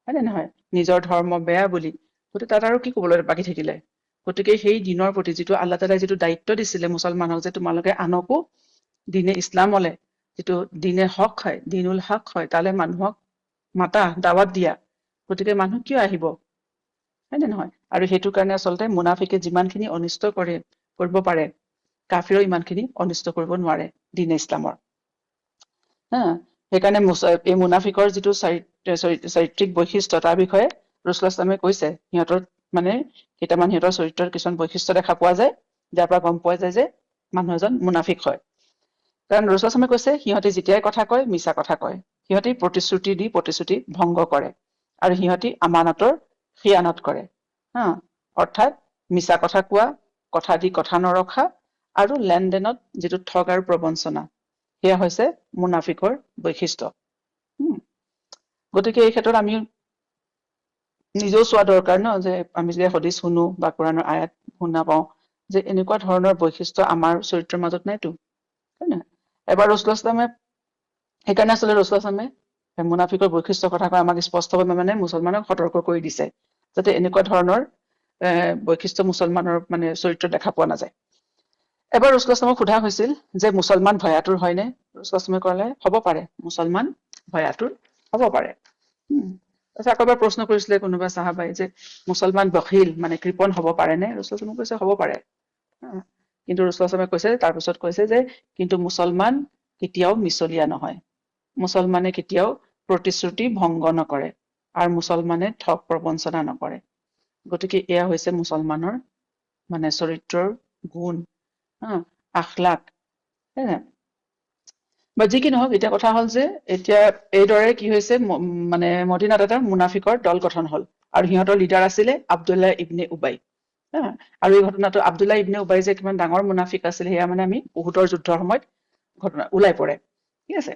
হয় নে নহয়, নিজৰ ধৰ্ম বেয়া বুলি, গতিকে তাত আৰু কি ক'বলৈ বাকী থাকিলে। গতিকে সেই দিনৰ প্ৰতি যিটো আল্লাহ তাআলাই যিটো দায়িত্ব দিছিলে মুছলমানক, যে তোমালোকে আনকো দিনে ইছলামলে, যিটো দিনে হক হয়, দিনুল হক হয়, তালে মানুহক মাতা, দাৱাত দিয়া, গতিকে মানুহ কিয় আহিব, হয় নে নহয়। আৰু সেইটো কাৰণে আচলতে মুনাফিকে যিমানখিনি অনিষ্ট কৰিব পাৰে, কাফিৰেও ইমানখিনি অনিষ্ট কৰিব নোৱাৰে দিনে ইছলামৰ। সেইকাৰণে এই মুনাফিকৰ যিটো চাৰিত্ৰিক বৈশিষ্ট্য, তাৰ বিষয়ে ৰাসূলুল্লাহ সাল্লাল্লাহু কৈছে, সিহঁতৰ মানে কেইটামান সিহঁতৰ চৰিত্ৰৰ কিছুমান বৈশিষ্ট্য দেখা পোৱা যায়, যাৰ পৰা গম পোৱা যায় যে মানুহ এজন মুনাফিক হয়। কাৰণ ৰাসূলুল্লাহ সাল্লাল্লাহু কৈছে, সিহঁতে যেতিয়াই কথা কয় মিছা কথা কয়, সিহঁতে প্ৰতিশ্ৰুতি দি প্ৰতিশ্ৰুতি ভংগ কৰে, আৰু সিহঁতি আমানতৰ খিয়ানত কৰে, অৰ্থাৎ মিছা কথা কোৱা, কথা দি কথা নৰখা, আৰু লেনদেনত যিটো ঠগ আৰু প্ৰবঞ্চনা, সেয়া হৈছে মুনাফিকৰ বৈশিষ্ট্য। গতিকে এই ক্ষেত্ৰত আমি নিজেও চোৱা দৰকাৰ ন, যে আমি যে হাদিছ শুনো বা কোৰাণৰ আয়াত শুনা পাওঁ, যে এনেকুৱা ধৰণৰ বৈশিষ্ট্য আমাৰ চৰিত্ৰৰ মাজত নাইতো, হয় নহয়। এবাৰ ৰাসূলুল্লাহ সাল্লাল্লাহু সেইকাৰণে আচলতে ৰাসূলুল্লাহ সাল্লাল্লাহু মুনাফিকৰ বৈশিষ্ট্য কথা কৈ আমাক স্পষ্টভাৱে মানে মুছলমানক সতৰ্ক কৰি দিছে, যাতে এনেকুৱা ধৰণৰ বৈশিষ্ট্য মুছলমানৰ মানে চৰিত্ৰ দেখা পোৱা নাযায়। এবাৰ ৰসুল ইছলামক সোধা হৈছিল যে মুছলমান ভয়াতুৰ হয়নে? ৰসুল ইছলামে ক'লে হ'ব পাৰে, মুছলমান ভয়াতুৰ হ'ব পাৰে। তাৰপিছত আকৌ এবাৰ প্ৰশ্ন কৰিছিলে কোনোবা চাহাবাই যে মুছলমান বখিল মানে কৃপণ হ'ব পাৰেনে? ৰসুল ইছলামে কৈছে হ'ব পাৰে। কিন্তু ৰসুল ইছলামে কৈছে তাৰপিছত কৈছে যে কিন্তু মুছলমান কেতিয়াও মিছলীয়া নহয়, মুছলমানে কেতিয়াও প্ৰতিশ্ৰুতি ভংগ নকৰে আৰু মুছলমানে ঠগ প্ৰবঞ্চনা নকৰে। গতিকে এয়া হৈছে মুছলমানৰ মানে চৰিত্ৰৰ গুণ, আখলাক, বা যি কি নহওক। এতিয়া কথা হ'ল যে এতিয়া এইদৰে কি হৈছে মানে মদিনাত এটা মুনাফিকৰ দল গঠন হ'ল আৰু সিহঁতৰ লিডাৰ আছিলে আব্দুল্লাহ ইবনে উবাই। আৰু এই ঘটনাটো আব্দুল্লাহ ইবনে উবাই যে কিমান ডাঙৰ মুনাফিক আছিল সেয়া মানে আমি উহুদৰ যুদ্ধৰ সময়ত ঘটনা ওলাই পৰে, ঠিক আছে।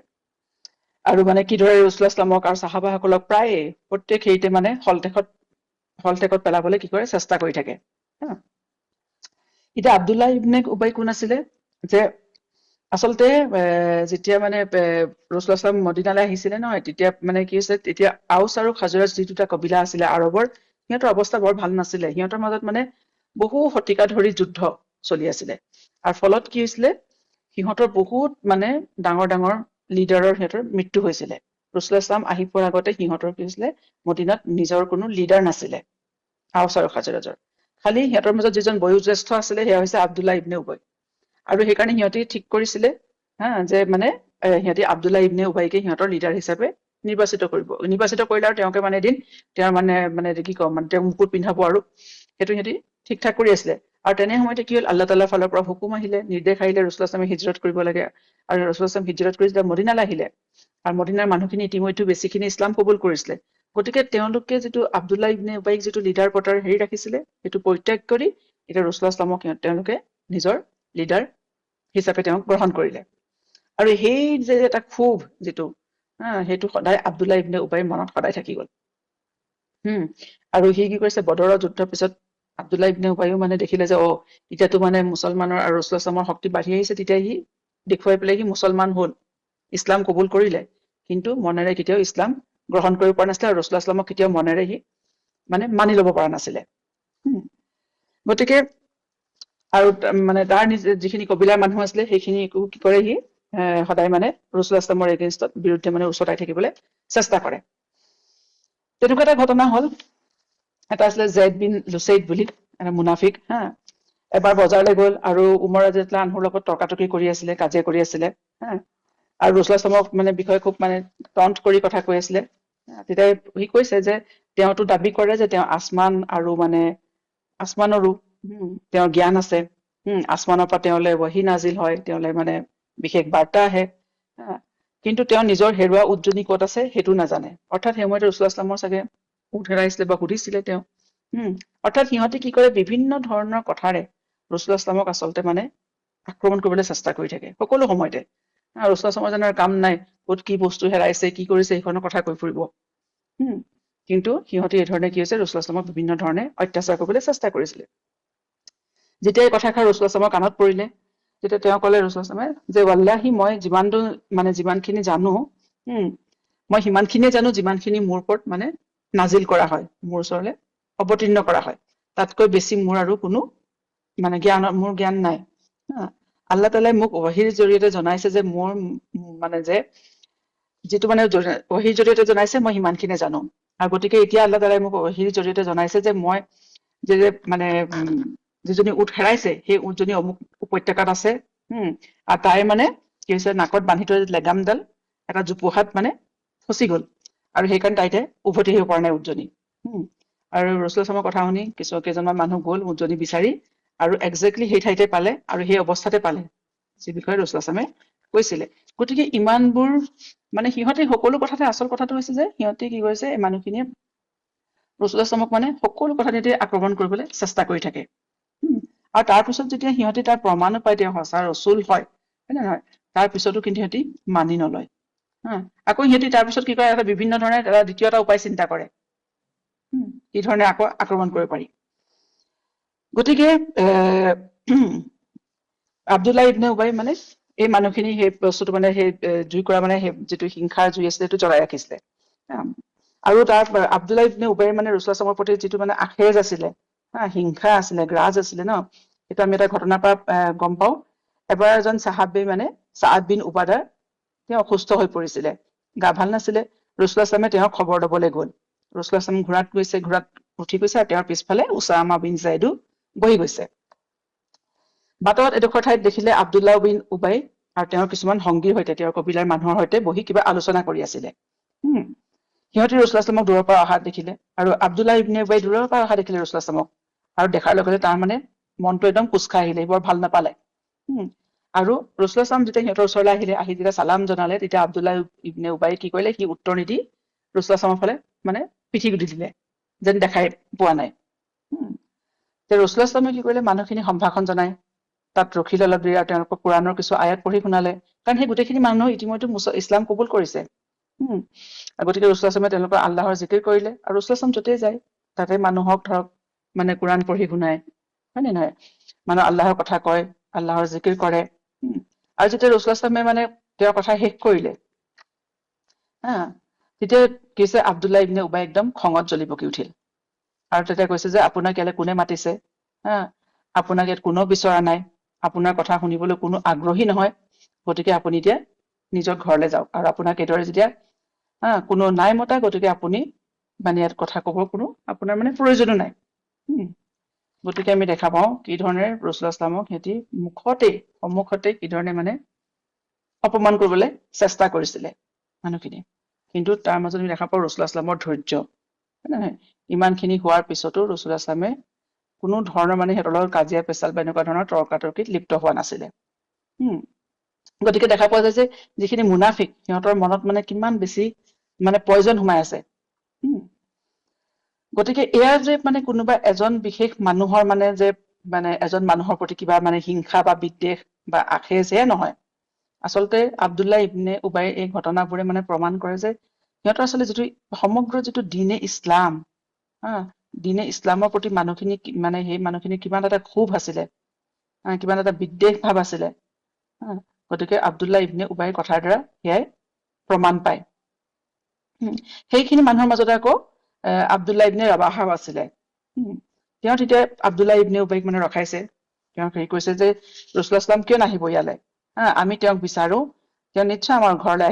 আৰু মানে কিদৰে ৰসুল ইছলামক আৰু চাহাবাসকলক প্ৰায় প্ৰত্যেক হেৰিতে মানে হলটেকত পেলাবলৈ কি কৰে চেষ্টা কৰি থাকে। এতিয়া আব্দুল্লাহ ইবনে উবাই কোন আছিলে? যে আচলতে যেতিয়া মানে ৰসুল ইছলাম মদিনালৈ আহিছিলে নহয়, তেতিয়া মানে কি হৈছে, তেতিয়া আউছ আৰু খাজৰাজ যি দুটা কবিলা আছিলে আৰবৰ, সিহঁতৰ অৱস্থা বৰ ভাল নাছিলে। সিহঁতৰ মাজত মানে বহু শতিকা ধৰি যুদ্ধ চলি আছিলে আৰু ফলত কি হৈছিলে, সিহঁতৰ বহুত মানে ডাঙৰ ডাঙৰ লিডাৰৰ সিহঁতৰ মৃত্যু হৈছিলে। ৰসুল ইছলাম আহি পোৱাৰ আগতে সিহঁতৰ কি হৈছিলে, মদিনাত নিজৰ কোনো লিডাৰ নাছিলে আউছ আৰু খাজৰাজৰ। খালি সিহঁতৰ মাজত যিজন বয়োজ্যেষ্ঠ আছিলে সেয়া হৈছে আব্দুল্লাহ ইবনে উবাই। আৰু সেইকাৰণে সিহঁতে ঠিক কৰিছিলে যে মানে সিহঁতে আব্দুল্লাহ ইবনে উবাইকে সিহঁতৰ লিডাৰ হিচাপে নিৰ্বাচিত কৰিলে আৰু তেওঁকে মানে এদিন তেওঁৰ মানে কি কম মানে তেওঁ মুকুট পিন্ধাব আৰু সেইটো সিহঁতি ঠিক ঠাক কৰি আছিলে। আৰু তেনে সময়তে কি হ'ল, আল্লাহ তাল্লাহৰ ফালৰ পৰা হুকুম আহিলে, নিৰ্দেশ আহিলে ৰসুল ইছলামে হিজৰত কৰিব লাগে। আৰু ৰসুল ইছলাম হিজৰত কৰি যেতিয়া মদিনালৈ আহিলে আৰু মদিনাৰ মানুহখিনি ইতিমধ্যে বেছিখিনি ইছলাম কবুল কৰিছিলে, গতিকে তেওঁলোকে যিটো আব্দুল্লাহ ইবনে উবাইক যিটো লিডাৰ পতাৰ হেৰি ৰাখিছিলে সেইটো পৰিত্যাগ কৰি এতিয়া ৰসুল ইছলামক তেওঁলোকে নিজৰ লিডাৰ হিচাপে তেওঁক গ্ৰহণ কৰিলে। আৰু সেই যে এটা ক্ষোভ যিটো সেইটো সদায় আব্দুল্লাহ ইবনে উবাইৰ মনত সদায় থাকি গ'ল। আৰু সি কি কৰিছে, বদৰৰ যুদ্ধৰ পিছত আব্দুল্লাহ ইবনে উবাইও মানে দেখিলে যে এতিয়াতো মানে মুছলমানৰ আৰু ৰসুল ইছলামৰ শক্তি বাঢ়ি আহিছে, তেতিয়া সি দেখুৱাই পেলাই সি মুছলমান হ'ল, ইছলাম কবুল কৰিলে, কিন্তু মনেৰে কেতিয়াও ইছলাম গ্ৰহণ কৰিব পৰা নাছিলে আৰু ৰসুল ইছলামক কেতিয়াও মনেৰে সি মানে মানি ল'ব পৰা নাছিলে। গতিকে আৰু মানে তাৰ যিখিনি কবিলাৰ মানুহ আছিলে সেইখিনি কি কৰে, সি সদায় মানে ৰসুল ইছলামৰ এগেইনষ্টত বিৰুদ্ধে মানে উচতাই থাকিবলৈ চেষ্টা কৰে। তেনেকুৱা এটা ঘটনা হ'ল, এটা আছিলে জেইদ বিন লুচেইদ বুলি এটা মুনাফিক। এবাৰ বজাৰলৈ গ'ল আৰু উমৰ ৰাদিয়াল্লাহু আনহুৰ লগত তৰ্কাতৰ্কি কৰি আছিলে, কাজিয়া কৰি আছিলে। আৰু ৰসুল ইছলামক মানে বিষয়ে খুব মানে টন্ট কৰি কথা কৈ আছিলে। তেতিয়া সি কৈছে যে তেওঁতো দাবী কৰে যে তেওঁ আসমানৰো তেওঁৰ জ্ঞান আছে, আসমানৰ পৰা তেওঁলৈ ৱহী নাজিল হয়, তেওঁলৈ মানে বিশেষ বাৰ্তা আহে, কিন্তু তেওঁ নিজৰ হেৰুৱা উজ্জনি ক'ত আছে সেইটো নাজানে। অৰ্থাৎ সেই সময়তে ৰসুল ইছলামৰ চাগে উট হেৰাইছিলে বা সুধিছিলে তেওঁ। অৰ্থাৎ সিহঁতে কি কৰে, বিভিন্ন ধৰণৰ কথাৰে ৰসুল ইছলামক আচলতে মানে আক্ৰমণ কৰিবলৈ চেষ্টা কৰি থাকে সকলো সময়তে। ৰসুল ইছলামৰ জানো কাম নাই, ক'ত কি বস্তু হেৰাইছে কি কৰিছে সেইখনৰ কথা কৈ ফুৰিব। কিন্তু সিহঁতে এই ধৰণে কি হৈছে, ৰসুল ইছলামক বিভিন্ন ধৰণে অত্যাচাৰ কৰিবলৈ চেষ্টা কৰিছিলে। যেতিয়া এই কথাষাৰ ৰসুল ইছলামৰ কাণত পৰিলে, তেতিয়া তেওঁ ক'লে ৰসুল ইছলামে যে ৱাল্লাহি মই যিমানখিনি জানো, মই সিমানখিনিয়ে জানো যিমানখিনি মোৰ ওপৰত মানে নাজিল কৰা হয়, মোৰ ওচৰলৈ অৱতীৰ্ণ কৰা হয়, তাতকৈ বেছি মোৰ আৰু কোনো মানে মোৰ জ্ঞান নাই। আল্লাহ তাআলাই মোক ৱহীৰ জৰিয়তে জনাইছে যে মোৰ মানে যে যিটো মানে ৱহীৰ জৰিয়তে জনাইছে মই সিমানখিনিয়ে জানো। আৰু গতিকে এতিয়া আল্লাহ তাআলাই মোক ৱহীৰ জৰিয়তে জনাইছে যে মই যে মানে যিজনী উট হেৰাইছে সেই উটজনী অমুক উপত্যকাত আছে, আৰু তাই মানে কি হৈছে, নাকত বান্ধি থোৱা লেগামডাল এটা জোপোহাত মানে ফচি গ'ল আৰু সেইকাৰণে তাইতে উভতি আহিব পৰা নাই উটজনী। আৰু ৰসুল ইছলামৰ কথা শুনি কেইজনমান মানুহ গ'ল উটজনী বিচাৰি আৰু একজেক্টলি সেই ঠাইতে পালে আৰু সেই অৱস্থাতে পালে যি বিষয়ে ৰসুল ইছলামে কৈছিলে। গতিকে ইমানবোৰ মানে সিহঁতে সকলো কথাতে আচল কথাটো হৈছে যে সিহঁতে কি কৰিছে, এই মানুহখিনিয়ে ৰসুল ইছলামক মানে সকলো কথাতে আক্ৰমণ কৰিবলৈ চেষ্টা কৰি থাকে। আৰু তাৰপিছত যেতিয়া সিহঁতে তাৰ প্ৰমাণো পায় তেওঁ সঁচা ৰসুল হয় নে নহয়, তাৰ পিছতো কিন্তু সিহঁতি মানি নলয়। আকৌ সিহঁতি তাৰপিছত কি কৰে, বিভিন্ন ধৰণে দ্বিতীয় এটা উপায় চিন্তা কৰে কি ধৰণে আকৌ আক্ৰমণ কৰিব পাৰি। গতিকে আব্দুল্লাহ ইবনে উবাই মানে এই মানুহখিনি সেই বস্তুটো মানে সেই জুই কৰা মানে সেই যিটো হিংসাৰ জুই আছিলে সেইটো জ্বলাই ৰাখিছিলে। আৰু তাৰ আব্দুল্লাহ ইবনে উবাইৰ মানে ৰসুল ইছলামৰ প্ৰতি যিটো মানে আখেজ আছিলে, হিংসা আছিলে, গ্ৰাজ আছিলে ন, সেইটো আমি এটা ঘটনাৰ পৰা গম পাওঁ এবাৰ এজন চাহাবী মানে ছাআদ বিন উবাদাৰ তেওঁ অসুস্থ হৈ পৰিছিলে, গা ভাল নাছিলে। ৰাছূলুল্লাহ সাল্লামে তেওঁক খবৰ ল'বলৈ গ'ল। ৰাছূলুল্লাহ সাল্লাম ঘোঁৰাত উঠি গৈছে আৰু তেওঁৰ পিছফালে উছামা বিন জাইদো বহি গৈছে। বাটত এডোখৰ ঠাইত দেখিলে আব্দুল্লাহ বিন উবাই আৰু তেওঁৰ কিছুমান সংগীৰ সৈতে, তেওঁৰ কবিলাৰ মানুহৰ সৈতে বহি কিবা আলোচনা কৰি আছিলে। সিহঁতে ৰাছূলুল্লাহ সাল্লামক দূৰৰ পৰা অহা দেখিলে, আৰু আব্দুল্লাহ ইবনে উবাই দূৰৰ পৰা অহা দেখিলে ৰাছূলুল্লাহ সাল্লামক, আৰু দেখাৰ লগে লগে তাৰ মানে মনটো একদম কোচ খাই আহিলে, বৰ ভাল নাপালে। আৰু ৰাছূলুল্লাহ সাল্লাম যেতিয়া সিহঁতৰ ওচৰলৈ আহি যেতিয়া চালাম জনালে, তেতিয়া আব্দুল্লাহ ইবনে উবাই কি কৰিলে, সি উত্তৰ নিদি ৰাছূলুল্লাহ সাল্লামৰ ফালে মানে পিঠি গুটি দিলে, যেন দেখাই পোৱা নাই। ৰাছূলুল্লাহ সাল্লামে কি কৰিলে, মানুহখিনি সম্ভাষণ জনাই তাত ৰখিলে অলপ দেৰি, আৰু তেওঁলোকক কোৰাণৰ কিছু আয়াত পঢ়ি শুনালে, কাৰণ সেই গোটেইখিনি মানুহ ইতিমধ্যে ইছলাম কবুল কৰিছে। গতিকে ৰাছূলুল্লাহ সাল্লামে তেওঁলোকৰ আল্লাহৰ জিকিৰ কৰিলে, আৰু ৰাছূলুল্লাহ সাল্লাম য'তেই যায় তাতে মানুহক ধৰক মানে কোৰাণ পঢ়ি শুনাই, হয় নে নহয়, মানে আল্লাহৰ কথা কয়, আল্লাহৰ জিকিৰ কৰে। আৰু যেতিয়া ৰাছূলুল্লাহ সাল্লামে মানে তেওঁৰ কথা শেষ কৰিলে, তেতিয়া কি হৈছে, আব্দুল্লাহ ইবনে উবাই একদম খঙত জ্বলি পকি উঠিল, আৰু তেতিয়া কৈছে যে আপোনাক ইয়ালৈ কোনে মাতিছে, আপোনাক ইয়াত কোনেও বিচৰা নাই, আপোনাৰ কথা শুনিবলৈ কোনো আগ্ৰহী নহয়, গতিকে আপুনি এতিয়া নিজৰ ঘৰলৈ যাওক, আৰু আপোনাক এইদৰে যেতিয়া কোনো নাই মতা, গতিকে আপুনি মানে ইয়াত কথা ক'ব কোনো আপোনাৰ মানে প্ৰয়োজনো নাই। গতিকে আমি দেখা পাওঁ কি ধৰণে ৰাছূলুল্লাহ সাল্লামক সিহঁতি সন্মুখতে কি ধৰণে মানে অপমান কৰিবলৈ চেষ্টা কৰিছিলে মানুহখিনি। কিন্তু তাৰ মাজত আমি দেখা পাওঁ ৰাছূলুল্লাহ সাল্লামৰ ধৈৰ্য, হয় নে নহয়, ইমানখিনি হোৱাৰ পিছতো ৰাছূলুল্লাহ সাল্লামে কোনো ধৰণৰ মানে সিহঁতৰ লগত কাজিয়া পেচাল বা এনেকুৱা ধৰণৰ তৰ্কাতৰ্কিত লিপ্ত হোৱা নাছিলে। গতিকে দেখা পোৱা যায় যে যিখিনি মুনাফিক, সিহঁতৰ মনত মানে কিমান বেছি মানে পয়জন সোমাই আছে। গতিকে এয়া যে মানে কোনোবা এজন বিশেষ মানুহৰ মানে এজন মানুহৰ প্ৰতি কিবা মানে হিংসা বা বিদ্বেষ বা আখেজ, সেয়া নহয়। আচলতে আব্দুল্লাহ ইবনে উবাইৰ এই ঘটনাবোৰে মানে প্ৰমাণ কৰে যে সিহঁতৰ আচলতে যিটো সমগ্ৰ যিটো দীনে ইছলাম, দীনে ইছলামৰ প্ৰতি মানুহখিনি মানে সেই মানুহখিনি কিমান এটা ক্ষোভ আছিলে, কিমান এটা বিদ্বেষ ভাৱ আছিলে। গতিকে আব্দুল্লাহ ইবনে উবাইৰ কথাৰ দ্বাৰা সেয়াই প্ৰমাণ পায়। সেইখিনি মানুহৰ মাজতে আকৌ আব্দুল্লাহ ইবনে ৰাৱাহাও আছিলে। তেওঁ তেতিয়া আব্দুল্লাহ ইবনে উবাইক মানে ৰখাইছে, তেওঁক হেৰি কৈছে যে ৰাছূলুল্লাহ সাল্লাম কিয় নাহিব ইয়ালৈ, আমি তেওঁক বিচাৰো, তেওঁ নিশ্চয় আমাৰ ঘৰলৈ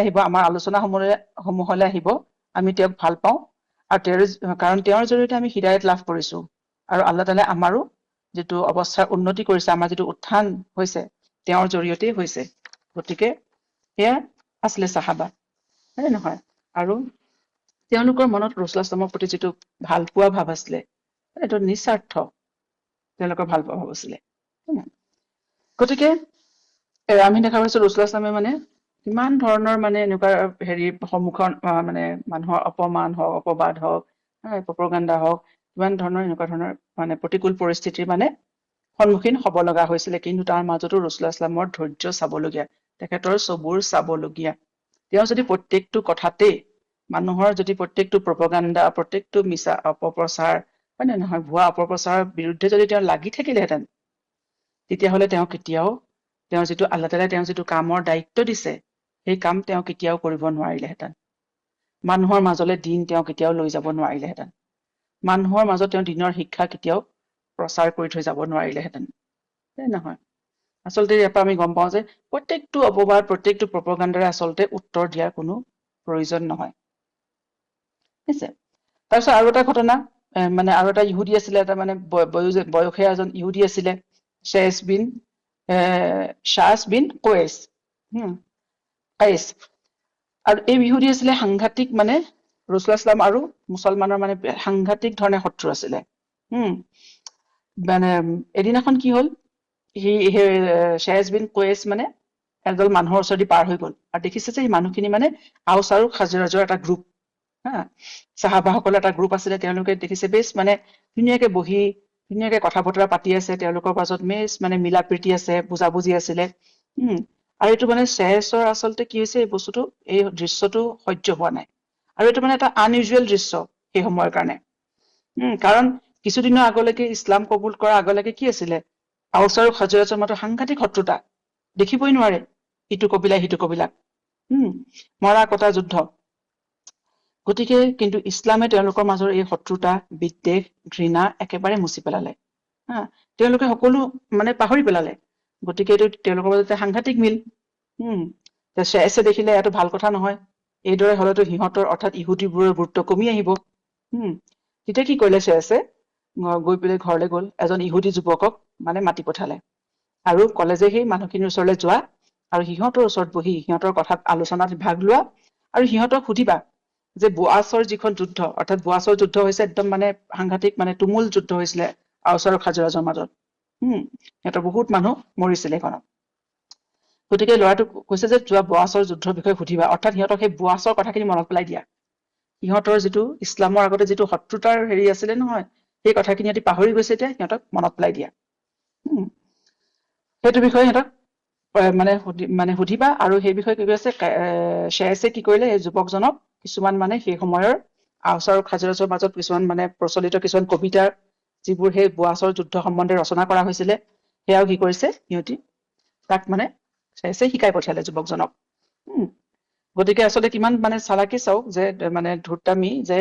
আহিব, আমাৰ আলোচনা সমূহলৈ আহিব, আমি তেওঁক ভাল পাওঁ, আৰু কাৰণ তেওঁৰ জৰিয়তে আমি হিদায়ত লাভ কৰিছো, আৰু আল্লাহ তাআলাই আমাৰো যিটো অৱস্থাৰ উন্নতি কৰিছে, আমাৰ যিটো উত্থান হৈছে তেওঁৰ জৰিয়তেই হৈছে। গতিকে সেয়া আছিলে চাহাবা, হয় নে নহয়, আৰু তেওঁলোকৰ মনত ৰাছূলুল্লাহ সাল্লামৰ প্ৰতি যিটো ভাল পোৱা ভাৱ আছিলে, এইটো নিস্বাৰ্থ তেওঁলোকৰ ভাল পোৱা ভাৱ আছিলে। গতিকে আমি দেখা পাইছো ৰাছূলুল্লাহ সাল্লামে মানে কিমান ধৰণৰ মানে এনেকুৱা সন্মুখত মানে মানুহৰ অপমান হওক, অপবাদ হওক, প্ৰপগাণ্ডা হওক, কিমান ধৰণৰ এনেকুৱা ধৰণৰ মানে প্ৰতিকূল পৰিস্থিতিৰ মানে সন্মুখীন হ'ব লগা হৈছিলে। কিন্তু তাৰ মাজতো ৰাছূলুল্লাহ সাল্লামৰ ধৈৰ্য চাবলগীয়া, তেখেতৰ চবুৰ চাবলগীয়া। তেওঁ যদি প্ৰত্যেকটো কথাতেই মানুহৰ যদি প্ৰত্যেকটো প্ৰপগাণ্ডা, প্ৰত্যেকটো মিছা অপপ্ৰচাৰ, হয় নে নহয়, ভুৱা অপপ্ৰচাৰৰ বিৰুদ্ধে যদি তেওঁ লাগি থাকিলেহেঁতেন, তেতিয়াহ'লে তেওঁ কেতিয়াও তেওঁৰ যিটো আল্লাহ তাআলাই তেওঁ যিটো কামৰ দায়িত্ব দিছে, সেই কাম তেওঁ কেতিয়াও কৰিব নোৱাৰিলেহেঁতেন। মানুহৰ মাজলৈ দিন তেওঁ কেতিয়াও লৈ যাব নোৱাৰিলেহেঁতেন। মানুহৰ মাজত তেওঁ দিনৰ শিক্ষা কেতিয়াও প্ৰচাৰ কৰি থৈ যাব নোৱাৰিলেহেঁতেন, নহয়। আচলতে ইয়াৰ পৰা আমি গম পাওঁ যে প্ৰত্যেকটো অপবাদ, প্ৰত্যেকটো প্ৰপগাণ্ডাৰে আচলতে উত্তৰ দিয়াৰ কোনো প্ৰয়োজন নহয়। তাৰপিছত আৰু এটা ঘটনা, মানে আৰু এটা ইহুদী আছিলে, এটা মানে বয়সীয়া এজন ইহুদী আছিলে, শ্বাছ বিন কৈছ। আৰু এই ইহুদী আছিলে সাংঘাতিক, মানে ৰাছূলুল্লাহ সাল্লাম আৰু মুছলমানৰ মানে সাংঘাতিক ধৰণে শত্ৰু আছিলে। মানে এদিনাখন কি হ'ল, শ্বাছ বিন কৈছ মানে এজন মানুহৰ ওচৰেদি পাৰ হৈ গ'ল, আৰু দেখিছে যে এই মানুহখিনি মানে আওচ আৰু খাজৰাজৰ এটা গ্ৰুপ, চাহাবাসকলৰ এটা গ্ৰুপ আছিলে। তেওঁলোকে দেখিছে বেছ মানে ধুনীয়াকে বহি ধুনীয়াকে কথা বতৰা পাতি আছে, তেওঁলোকৰ মাজত মানে মিলা প্ৰীতি আছে, বুজাবুজি আছিলে। আৰু এইটো মানে শ্বাছৰ আচলতে কি হৈছে, এই দৃশ্যটো সহ্য হোৱা নাই, আৰু এইটো মানে এটা আনইউজুৱেল দৃশ্য সেই সময়ৰ কাৰণে। কাৰণ কিছুদিনৰ আগলৈকে, ইছলাম কবুল কৰাৰ আগলৈকে কি আছিলে, আওচ আৰু খাজৰাজৰ মাজত সাংঘাতিক শত্ৰুতা, দেখিবই নোৱাৰে ইটো কবিলাই সিটো কবিলাক, মৰা কটা যুদ্ধ। গতিকে কিন্তু ইছলামে তেওঁলোকৰ মাজৰ এই শত্ৰুতা, বিদ্বেষ, ঘৃণা একেবাৰে মুচি পেলালে। হা তেওঁলোকে সকলো মানে পাহৰি পেলালে। গতিকে এইটো তেওঁলোকৰ মাজতে সাংঘাতিক মিল। শ্ৰেয়ছে দেখিলে এইটো ভাল কথা নহয়, এইদৰে হলেতো সিহঁতৰ অৰ্থাৎ ইহুদীবোৰৰ গুৰুত্ব কমি আহিব। তেতিয়া কি কৰিলে শ্ৰেয়ছে গৈ পেলাই ঘৰলৈ গ'ল, এজন ইহুদী যুৱকক মানে মাতি পঠালে আৰু ক'লে যে সেই মানুহখিনিৰ ওচৰলৈ যোৱা আৰু সিহঁতৰ ওচৰত বহি সিহঁতৰ কথাত আলোচনাত ভাগ লোৱা আৰু সিহঁতক সুধিবা যে বোৱাছৰ যিখন যুদ্ধ, অৰ্থাৎ বোৱাছৰ যুদ্ধ হৈছে একদম মানে সাংঘাতিক মানে তুমুল যুদ্ধ হৈছিলে আউছ আৰু খাজৰাজৰ মাজত। সিহঁতৰ বহুত মানুহ মৰিছিলে এইখনত। গতিকে ল'ৰাটোক কৈছে যে যোৱা বোৱাছৰ যুদ্ধৰ বিষয়ে সুধিবা, অৰ্থাৎ সিহঁতক সেই বোৱাছৰ কথাখিনি মনত পেলাই দিয়া। সিহঁতৰ যিটো ইছলামৰ আগতে যিটো শত্ৰুতাৰ হেৰি আছিলে নহয়, সেই কথাখিনি সিহঁতি পাহৰি গৈছে, এতিয়া সিহঁতক মনত পেলাই দিয়া। সেইটো বিষয়ে সিহঁতক মানে সুধিবা। আৰু সেই বিষয়ে কি কৈছে শ্ৰেয়ছে কি কৰিলে, এই যুৱকজনক কিছুমান মানে সেই সময়ৰ আউছ আৰু খাজৰাজৰ মাজত কিছুমান মানে প্ৰচলিত কিছুমান কবিতাৰ যিবোৰ সেই বোৱাছৰ যুদ্ধ সম্বন্ধে ৰচনা কৰা হৈছিলে সেয়াও কি কৰিছে সিহঁতি তাক মানে শ্ৰেয়ছে শিকাই পঠিয়ালে যুৱকজনক। গতিকে আচলতে কিমান মানে চালাকি চাওক যে মানে ধূৰ্তামি যে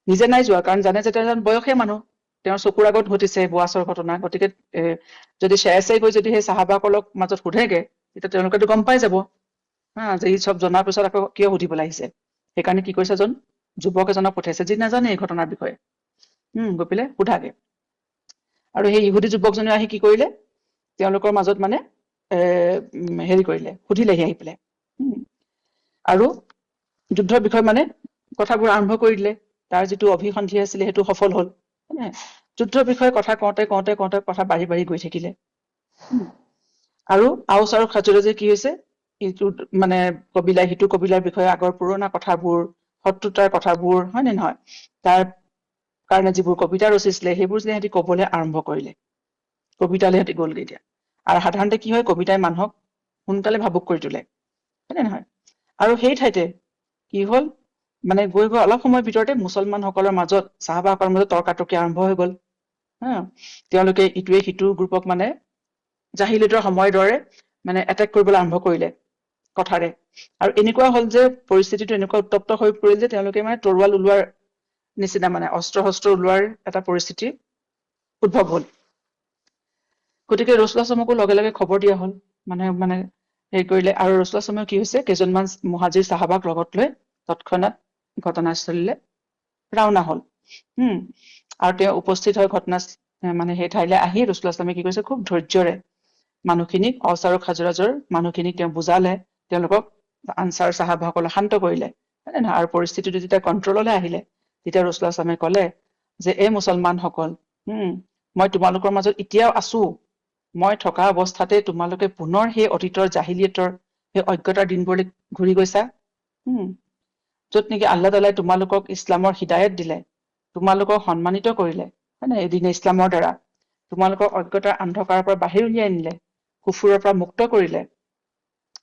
নিজে নাই যোৱা, কাৰণ জানে যে তেওঁ এজন বয়সীয়া মানুহ, তেওঁৰ চকুৰ আগত ঘটিছে বোৱাছৰ ঘটনা। গতিকে যদি শ্ৰেয়ছে গৈ যদি সেই চাহাবাসকলক মাজত সোধেগে তেতিয়া তেওঁলোকেতো গম পাই যাব যে ই চব জনাৰ পিছত আকৌ কিয় সুধিবলৈ আহিছে। সেইকাৰণে কি কৰিছে, এজন যুৱক এজনক পঠিয়াইছে যি নাজানে এই ঘটনাৰ বিষয়ে। গৈ পেলাই সোধাগে। আৰু সেই ইহুদী যুৱকজনে আহি কি কৰিলে, তেওঁলোকৰ মাজত মানে হেৰি কৰিলে, সুধিলেহি আহি পেলাই আৰু যুদ্ধৰ বিষয়ে মানে কথাবোৰ আৰম্ভ কৰি দিলে। তাৰ যিটো অভিসন্ধি আছিলে সেইটো সফল হল। যুদ্ধৰ বিষয়ে কথা কওঁতে কওঁতে কওঁতে কথা বাঢ়ি বাঢ়ি গৈ থাকিলে। আৰু আউছ আৰু খাজৰাজে কি হৈছে, ইটো মানে কবিলা সিটো কবিলাৰ বিষয়ে আগৰ পুৰণা কথাবোৰ, শত্ৰুতাৰ কথাবোৰ, হয় নে নহয়, তাৰ কাৰণে যিবোৰ কবিতা ৰচিছিলে সেইবোৰ যে সিহঁতি কবলৈ আৰম্ভ কৰিলে। কবিতালৈ সিহঁতি গ'লগে এতিয়া। আৰু সাধাৰণতে কি হয়, কবিতাই মানুহক সোনকালে ভাবুক কৰি তোলে, হয় নে নহয়। আৰু সেই ঠাইতে কি হল, মানে গৈ গৈ অলপ সময়ৰ ভিতৰতে মুছলমানসকলৰ মাজত চাহাবাসকলৰ মাজত তৰ্কাতৰ্কি আৰম্ভ হৈ গল। তেওঁলোকে ইটোৱে সিটোৰ গ্ৰুপক মানে জাহিলিয়তৰ সময়ৰ দৰে মানে এটেক কৰিবলৈ আৰম্ভ কৰিলে কথাৰে। আৰু এনেকুৱা হল যে পৰিস্থিতিটো এনেকুৱা উত্তপ্ত হৈ পৰিল যে তেওঁলোকে মানে তৰোৱাল ওলোৱাৰ নিচিনা, মানে অস্ত্ৰ শস্ত্ৰ ওলোৱাৰ এটা পৰিস্থিতি উদ্ভৱ হল। গতিকে ৰসুলাচমকো লগে লগে খবৰ দিয়া হল, মানে হেৰি কৰিলে। আৰু ৰসুলাচমেও কি হৈছে, কেইজনমান মুহাজিৰ চাহাবাক লগত লৈ তৎক্ষণাত ঘটনাস্থলীলৈ ৰাওনা হল। আৰু তেওঁ উপস্থিত হয় ঘটনা মানে সেই ঠাইলৈ আহি ৰসুলাচলামে কি কৰিছে, খুব ধৈৰ্য্যৰে মানুহখিনিক, আউছ আৰু খাজৰাজৰ মানুহখিনিক তেওঁ বুজালে, তেওঁলোকক আনছাৰ চাহাবাসকলক শান্ত কৰিলে, হয় নে নহয়। আৰু পৰিস্থিতিটো যেতিয়া কণ্ট্ৰললৈ আহিলে তেতিয়া ৰসুলাচলামে কলে যে এই মুছলমানসকল, মই তোমালোকৰ মাজত এতিয়াও আছো। মই থকা অৱস্থাতে তোমালোকে পুনৰ সেই অতীতৰ জাহিলিয়তৰ সেই অজ্ঞতাৰ দিনবোৰলৈ ঘূৰি গৈছা। যত নেকি আল্লাহ তাআলাই তোমালোকক ইছলামৰ হিদায়ত দিলে, তোমালোকক সন্মানিত কৰিলে, হয় নে, এদিন ইছলামৰ দ্বাৰা তোমালোকৰ অজ্ঞতাৰ অন্ধকাৰৰ পৰা বাহিৰ উলিয়াই আনিলে, কুফুৰৰ পৰা মুক্ত কৰিলে,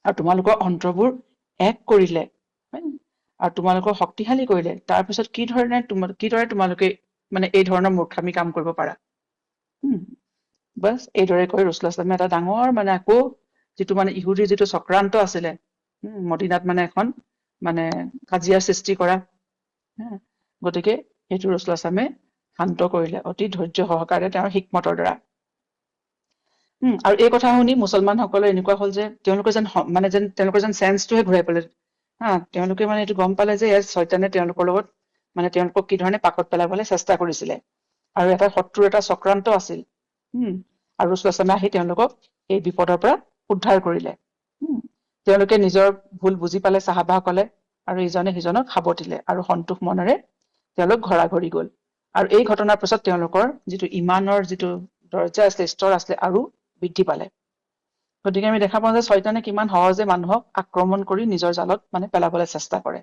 আৰু তোমালোকৰ অন্তৰবোৰ এক কৰিলে, আৰু তোমালোকৰ শক্তিশালী কৰিলে। তাৰপিছত কিদৰে তোমালোকে মানে এই ধৰণৰ মূৰ্খামি কাম কৰিব পাৰা। বাছ এইদৰে কৈ ৰসুলাচলামে এটা ডাঙৰ মানে আকৌ যিটো মানে ইহুদীৰ যিটো চক্ৰান্ত আছিলে, মদিনাত মানে এখন মানে কাজিয়াৰ সৃষ্টি কৰা, গতিকে সেইটো ৰসুলাচলামে শান্ত কৰিলে অতি ধৈৰ্য সহকাৰে তেওঁৰ হিকমতৰ দ্বাৰা। আৰু এই কথা শুনি মুছলমানসকলে এনেকুৱা হল যে তেওঁলোকে তেওঁলোকৰ যেন চেন্সটোহে ঘূৰাই পালে। তেওঁলোকে মানে এইটো গম পালে যে শয়তানে তেওঁলোকৰ লগত মানে তেওঁলোকক কি ধৰণে পাকত পেলাবলৈ চেষ্টা কৰিছিলে, আৰু এটা শত্ৰুৰ এটা চক্ৰান্ত আছিল। আৰু ৰসুলাচলামে আহি তেওঁলোকক এই বিপদৰ পৰা উদ্ধাৰ কৰিলে। তেওঁলোকে নিজৰ ভুল বুজি পালে চাহাবাসকলে, আৰু ইজনে সিজনক সাবটিলে, আৰু সন্তোষ মনেৰে তেওঁলোক ঘৰা ঘৰি গল। আৰু এই ঘটনাৰ পিছত তেওঁলোকৰ যিটো ইমানৰ যিটো দৰ্জা আছিলে, স্তৰ আছিলে, আৰু বৃদ্ধি পালে। গতিকে আমি দেখা পাওঁ যে শয়তানে কিমান সহজে মানুহক আক্ৰমণ কৰি নিজৰ জালত মানে পেলাবলৈ চেষ্টা কৰে,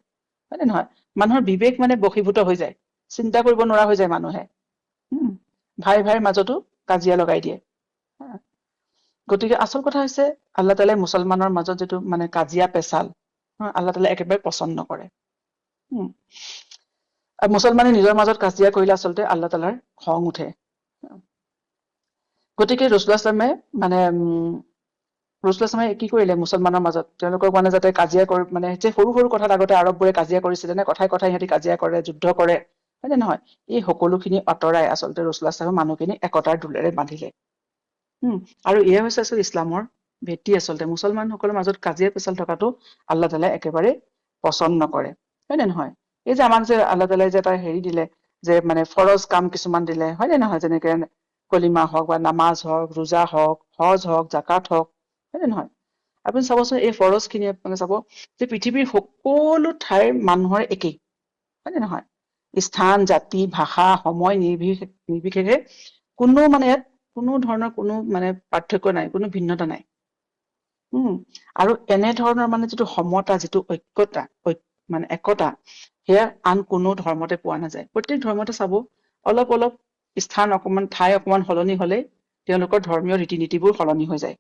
হয় নে নহয়। মানুহৰ বিবেক মানে বশীভূত হৈ যায়, চিন্তা কৰিব নোৱাৰা হৈ যায় মানুহে। ভাই ভাইৰ মাজতো কাজিয়া লগাই দিয়ে। গতিকে আচল কথা হৈছে আল্লাহ তাআলাই মুছলমানৰ মাজত যিটো মানে কাজিয়া পেচাল, আল্লাহ তাআলাই একেবাৰে পচন্দ নকৰে। আৰু মুছলমানে নিজৰ মাজত কাজিয়া কৰিলে আচলতে আল্লাহ তাআলাৰ খং উঠে। গতিকে ৰসুলাচলামে মানে ৰসুলাচলামে কি কৰিলে, মুছলমানৰ মাজত তেওঁলোকক মানে যাতে কাজিয়া মানে যে সৰু সৰু কথাত আগতে আৰববোৰে কাজিয়া কৰিছিলে নে, কথাই কথাই সিহঁতি কাজিয়া কৰে, যুদ্ধ কৰে, হয় নে নহয়? এই সকলোখিনি আঁতৰাই আচলতে ৰচুল্লাহ চাহাবে মানুহখিনি একতাৰ দোলেৰে বান্ধিলে। আৰু এয়া হৈছে আচলতে ইছলামৰ ভেটি। আচলতে মুছলমানসকলৰ মাজত কাজিয়া পেচাল থকাটো আল্লাহ তালাই একেবাৰে পচন্দ নকৰে, হয় নে নহয়? এই যে আমাক যে আল্লাহ তালাই যে এটা হেৰি দিলে, যে মানে ফৰজ কাম কিছুমান দিলে, হয় নে নহয়? যেনেকে কলিমা হওক বা নামাজ হওক, ৰোজা হওক, হজ হওক, জাকাত হওক, হয় নে নহয়? আপুনি চাবচোন এই ফৰজ খিনি মানে চাব যে পৃথিৱীৰ সকলো ঠাইৰ মানুহৰ একেই, হয় নে নহয়? স্থান, জাতি, ভাষা, সময় নিৰ্বিশেষে কোনো মানে ইয়াত কোনো ধৰণৰ কোনো মানে পাৰ্থক্য নাই, কোনো ভিন্নতা নাই। আৰু এনেধৰণৰ মানে যিটো সমতা, যিটো ঐক্যতা, মানে একতা, সেয়া আন কোনো ধৰ্মতে পোৱা নাযায়। প্ৰত্যেক ধৰ্মতে চাব অলপ অলপ স্থান অকমান, ঠাই অকমান সলনি হলেই তেওঁলোকৰ ধৰ্মীয় ৰীতি নীতিবোৰ সলনি হৈ যায়,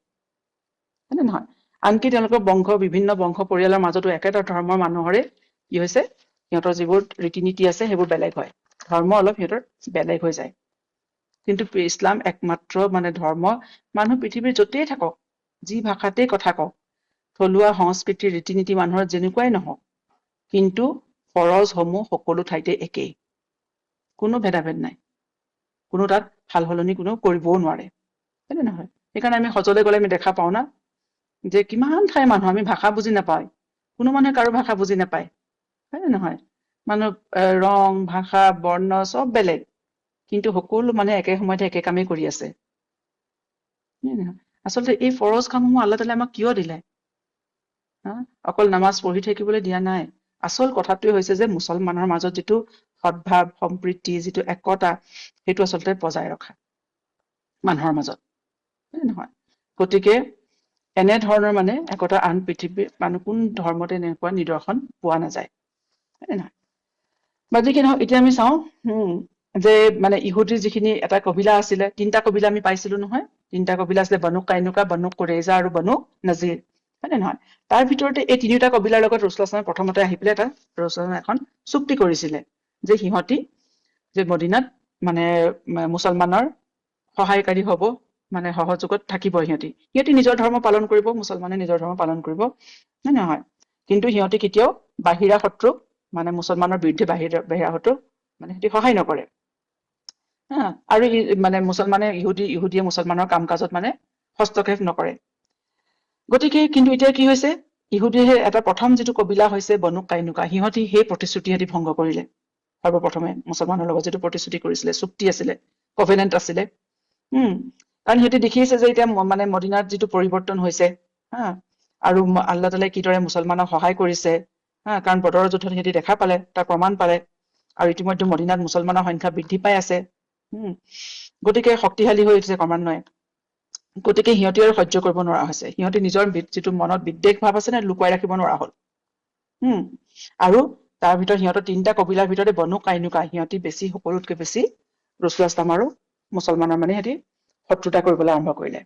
হয় নে নহয়? আনকি তেওঁলোকৰ বিভিন্ন বংশ পৰিয়ালৰ মাজতো একেটা ধৰ্মৰ মানুহৰে কি হৈছে, সিহঁতৰ যিবোৰ ৰীতি নীতি আছে সেইবোৰ বেলেগ হয়, ধৰ্ম অলপ সিহঁতৰ বেলেগ হৈ যায়। কিন্তু ইছলাম একমাত্ৰ মানে ধৰ্ম, মানুহ পৃথিৱীৰ য'তেই থাকক, যি ভাষাতেই কথা কওক, থলুৱা সংস্কৃতিৰ ৰীতি নীতি মানুহৰ যেনেকুৱাই নহওক, কিন্তু ফৰজসমূহ সকলো ঠাইতে একেই, কোনো ভেদাভেদ নাই, কোনো তাত সাল সলনি কোনো কৰিবও নোৱাৰে, হয় নে নহয়? সেইকাৰণে আমি হজলৈ গলে আমি দেখা পাওঁ না, যে কিমান ঠাইৰ মানুহ, আমি ভাষা বুজি নাপায়, কোনো মানুহে কাৰো ভাষা বুজি নাপায়, হয় নে নহয়? মানুহ ৰং, ভাষা, বৰ্ণ চব বেলেগ, কিন্তু সকলো মানে একে সময়তে একে কামেই কৰি আছে। আচলতে এই ফৰজ কামসমূহ আল্লাহ তালা আমাক কিয় দিলে? অকল নামাজ পঢ়ি থাকিবলৈ দিয়া নাই। আচল কথাটোৱে হৈছে যে মুছলমানৰ মাজত যিটো সদ্ভাৱ, সম্প্ৰীতি, যিটো একতা, সেইটো আচলতে বজাই ৰখা মানুহৰ মাজত, হয় নে নহয়? গতিকে এনেধৰণৰ মানে একতা আন পৃথিৱীৰ মানুহ কোন ধৰ্মতে এনেকুৱা নিদৰ্শন পোৱা নাযায়, হয় নে নহয়? বা যি কি নহওক, এতিয়া আমি চাওঁ যে মানে ইহুদীৰ যিখিনি এটা কবিলা আছিলে, 3টা কবিলা আমি পাইছিলো নহয়। 3টা কবিলা আছিলে, বনু কাইনুকা, বনু কুৰেজা আৰু বনু নজিৰ, হয় নে নহয়? তাৰ ভিতৰতে এই 3টা কবিলাৰ লগত ৰাছূলুল্লাহ ছাল্লাল্লাহু আলাইহি ওয়াসাল্লামে প্ৰথমতে আহি পেলাই ৰাছূলুল্লাহ এখন চুক্তি কৰিছিলে, যে সিহঁতি যে মদিনাত মানে মুছলমানৰ সহায়কাৰী হব, মানে সহযোগত থাকিব। সিহঁতি নিজৰ ধৰ্ম পালন কৰিব, মুছলমানে নিজৰ ধৰ্ম পালন কৰিব, হয় নহয়? কিন্তু সিহঁতি কেতিয়াও বাহিৰা শত্ৰুক, মানে মুছলমানৰ বিৰুদ্ধে বাহিৰা শত্ৰুক মানে সিহঁতি সহায় নকৰে, আৰু মানে ইহুদিয়ে মুছলমানৰ কাম কাজত মানে হস্তক্ষেপ নকৰে। গতিকে কিন্তু এতিয়া কি হৈছে, ইহুদীয়ে এটা প্ৰথম যিটো কবিলা হৈছে বনু কাইনুকা, সিহঁতি সেই প্ৰতিশ্ৰুতি ভংগ কৰিলে। সৰ্বপ্ৰথমে মুছলমানৰ লগত যিটো প্ৰতিশ্ৰুতি কৰিছিলে, চুক্তি আছিলে, কভেনেণ্ট আছিলে, কাৰণ সিহঁতি দেখিছে যে এতিয়া মানে মদিনাত যিটো পৰিৱৰ্তন হৈছে, আৰু আল্লাহ তালাই কিদৰে মুছলমানক সহায় কৰিছে, কাৰণ বদৰৰ যুদ্ধত সিহঁতি দেখা পালে, তাৰ প্ৰমাণ পালে, আৰু ইতিমধ্যে মদিনাত মুছলমানৰ সংখ্যা বৃদ্ধি পাই আছে, গতিকে শক্তিশালী হৈ উঠিছে ক্ৰমান্বয়ে। গতিকে সিহঁতি আৰু সহ্য কৰিব নোৱাৰা হৈছে, সিহঁতি নিজৰ যিটো মনত বিদ্বেষ ভাৱ আছে নে, লুকুৱাই ৰাখিব নোৱাৰা হ'ল। আৰু তাৰ ভিতৰত সিহঁতৰ 3টা কবিলাৰ ভিতৰতে বনু কাইনুকা, সিহঁতি বেছি, সকলোতকৈ বেছি ৰাছূলুল্লাহ ছাল্লাল্লাহু আলাইহি ওয়াসাল্লাম আৰু মুছলমানৰ মানে সিহঁতি শত্ৰুতা কৰিবলৈ আৰম্ভ কৰিলে।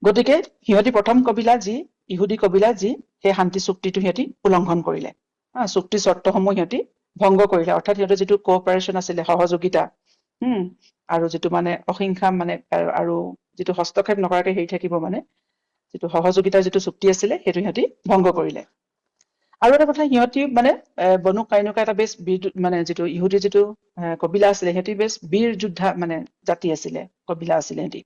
গতিকে সিহঁতি প্ৰথম কবিলা যি ইহুদী কবিলা, যি সেই শান্তি চুক্তিটো সিহঁতি উলংঘন কৰিলে, চুক্তি চৰ্তসমূহ সিহঁতি ভংগ কৰিলে, অৰ্থাৎ সিহঁতৰ যিটো কোঅপাৰেশ্যন আছিলে, সহযোগিতা, আৰু যিটো মানে অহিংসা, মানে আৰু যিটো হস্তক্ষেপ নকৰাকে হেৰি থাকিব, মানে যিটো সহযোগিতাৰ যিটো চুক্তি আছিলে, সেইটো সিহঁতি ভংগ কৰিলে। আৰু এটা কথা, সিহঁতি মানে বনু কাইনুকা এটা বেছ বীৰ, মানে যিটো ইহুদীৰ যিটো কবিলা আছিলে, সিহঁতি বেছ বীৰ যোদ্ধা মানে জাতি আছিলে, কবিলা আছিলে সিহঁতি।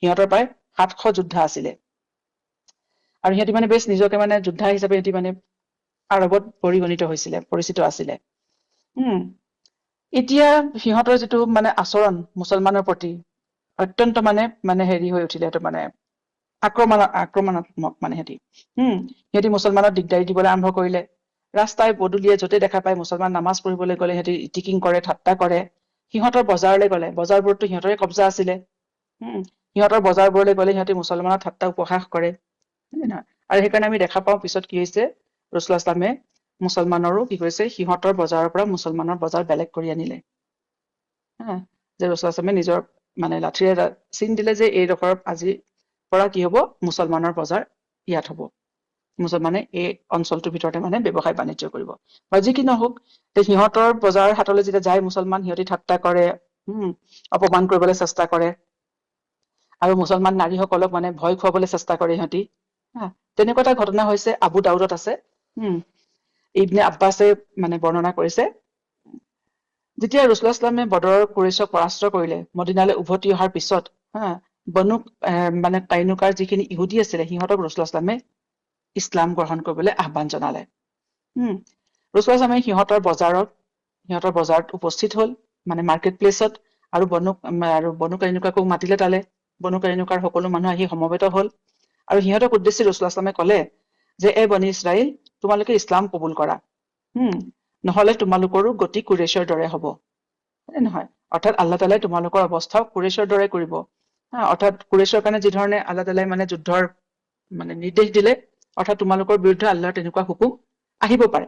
সিহঁতৰ প্ৰায় 700 যোদ্ধা আছিলে, আৰু সিহঁতি মানে বেছ নিজকে মানে যোদ্ধা হিচাপে সিহঁতি মানে আৰৱত পৰিচিত আছিলে। এতিয়া সিহঁতৰ যিটো মানে আচৰণ মুছলমানৰ প্ৰতি অত্যন্ত মানে হেৰি হৈ উঠিলে, এইটো মানে আক্ৰমণাত্মক, মানে সিহঁতি মুছলমানক দিগদাৰি দিবলৈ আৰম্ভ কৰিলে। ৰাস্তাই পদূলিয়ে য'তে দেখা পায় মুছলমান নামাজ পঢ়িবলৈ গ'লে সিহঁতি ইটিকিং কৰে, ঠাট্টা কৰে। সিহঁতৰ বজাৰলৈ গ'লে, বজাৰবোৰতো সিহঁতৰে কব্জা আছিলে, সিহঁতৰ বজাৰবোৰলৈ গ'লে সিহঁতি মুছলমানৰ ঠাট্টা উপহাস কৰে, হয় নহয়? আৰু সেইকাৰণে আমি দেখা পাওঁ পিছত কি হৈছে, ৰাছূলুল্লাহ ছাল্লাল্লাহু আলাইহি ওয়াসাল্লামে মুছলমানৰো কি কৰিছে, সিহঁতৰ বজাৰৰ পৰা মুছলমানৰ বজাৰ বেলেগ কৰি আনিলে, যে ৰাছূলুল্লাহ ছাল্লাল্লাহু আলাইহি ওয়াসাল্লামে নিজৰ মানে লাঠিৰে চিন দিলে যে এইডোখৰ আজিৰ পৰা কি হব, মুছলমানৰ বজাৰ ইয়াত হব, মুছলমানে এই অঞ্চলটোৰ ভিতৰতে মানে ব্যৱসায় বাণিজ্য কৰিব। বা যি কি নহওক, সিহঁতৰ বজাৰ হাটলৈ যেতিয়া যায় মুছলমান, সিহঁতি ঠাট্টা কৰে, অপমান কৰিবলৈ চেষ্টা কৰে, আৰু মুছলমান নাৰীসকলক মানে ভয় খুৱাবলৈ চেষ্টা কৰে সিহঁতি। তেনেকুৱা এটা ঘটনা হৈছে, আবু দাউদত আছে, ইবনে আব্বাছে মানে বৰ্ণনা কৰিছে, যেতিয়া ৰছুল্লাহ ইছলামে বদৰৰ কুৰেশ্বক পৰাস্ত কৰিলে, মদিনালৈ উভতি অহাৰ পিছত বনু মানে কাইনুকাৰ যিখিনি ইহুদী আছিলে সিহঁতক ৰছুল্লাহ ইছলামে ইছলাম গ্ৰহণ কৰিবলৈ আহ্বান জনালে। ৰছুল্লাহ ইছলামে সিহঁতৰ বজাৰত উপস্থিত হল, মানে মাৰ্কেট প্লেচত, আৰু বনু কাইনুকাকো মাতিলে তালে। বনু কাইনুকাৰ সকলো মানুহ আহি সমবেত হল, আৰু সিহঁতক উদ্দেশ্যি ৰছুল্লাহ ইছলামে কলে যে বনি ইছৰাইল, তোমালোকে ইছলাম কবুল কৰা, নহলে তোমালোকৰো গতি কুৰেশ্বৰ দৰে হব। নহয়, অৰ্থাৎ আল্লাহ তালাই তোমালোকৰ অৱস্থাও কুৰেশ্বৰ দৰে কৰিব। অৰ্থাৎ কুৰেশ্বৰ কাৰণে যি ধৰণে আল্লাহ তালাই মানে যুদ্ধৰ মানে নিৰ্দেশ দিলে, অৰ্থাৎ তোমালোকৰ বিৰুদ্ধে আল্লাহৰ তেনেকুৱা হুকুম আহিব পাৰে।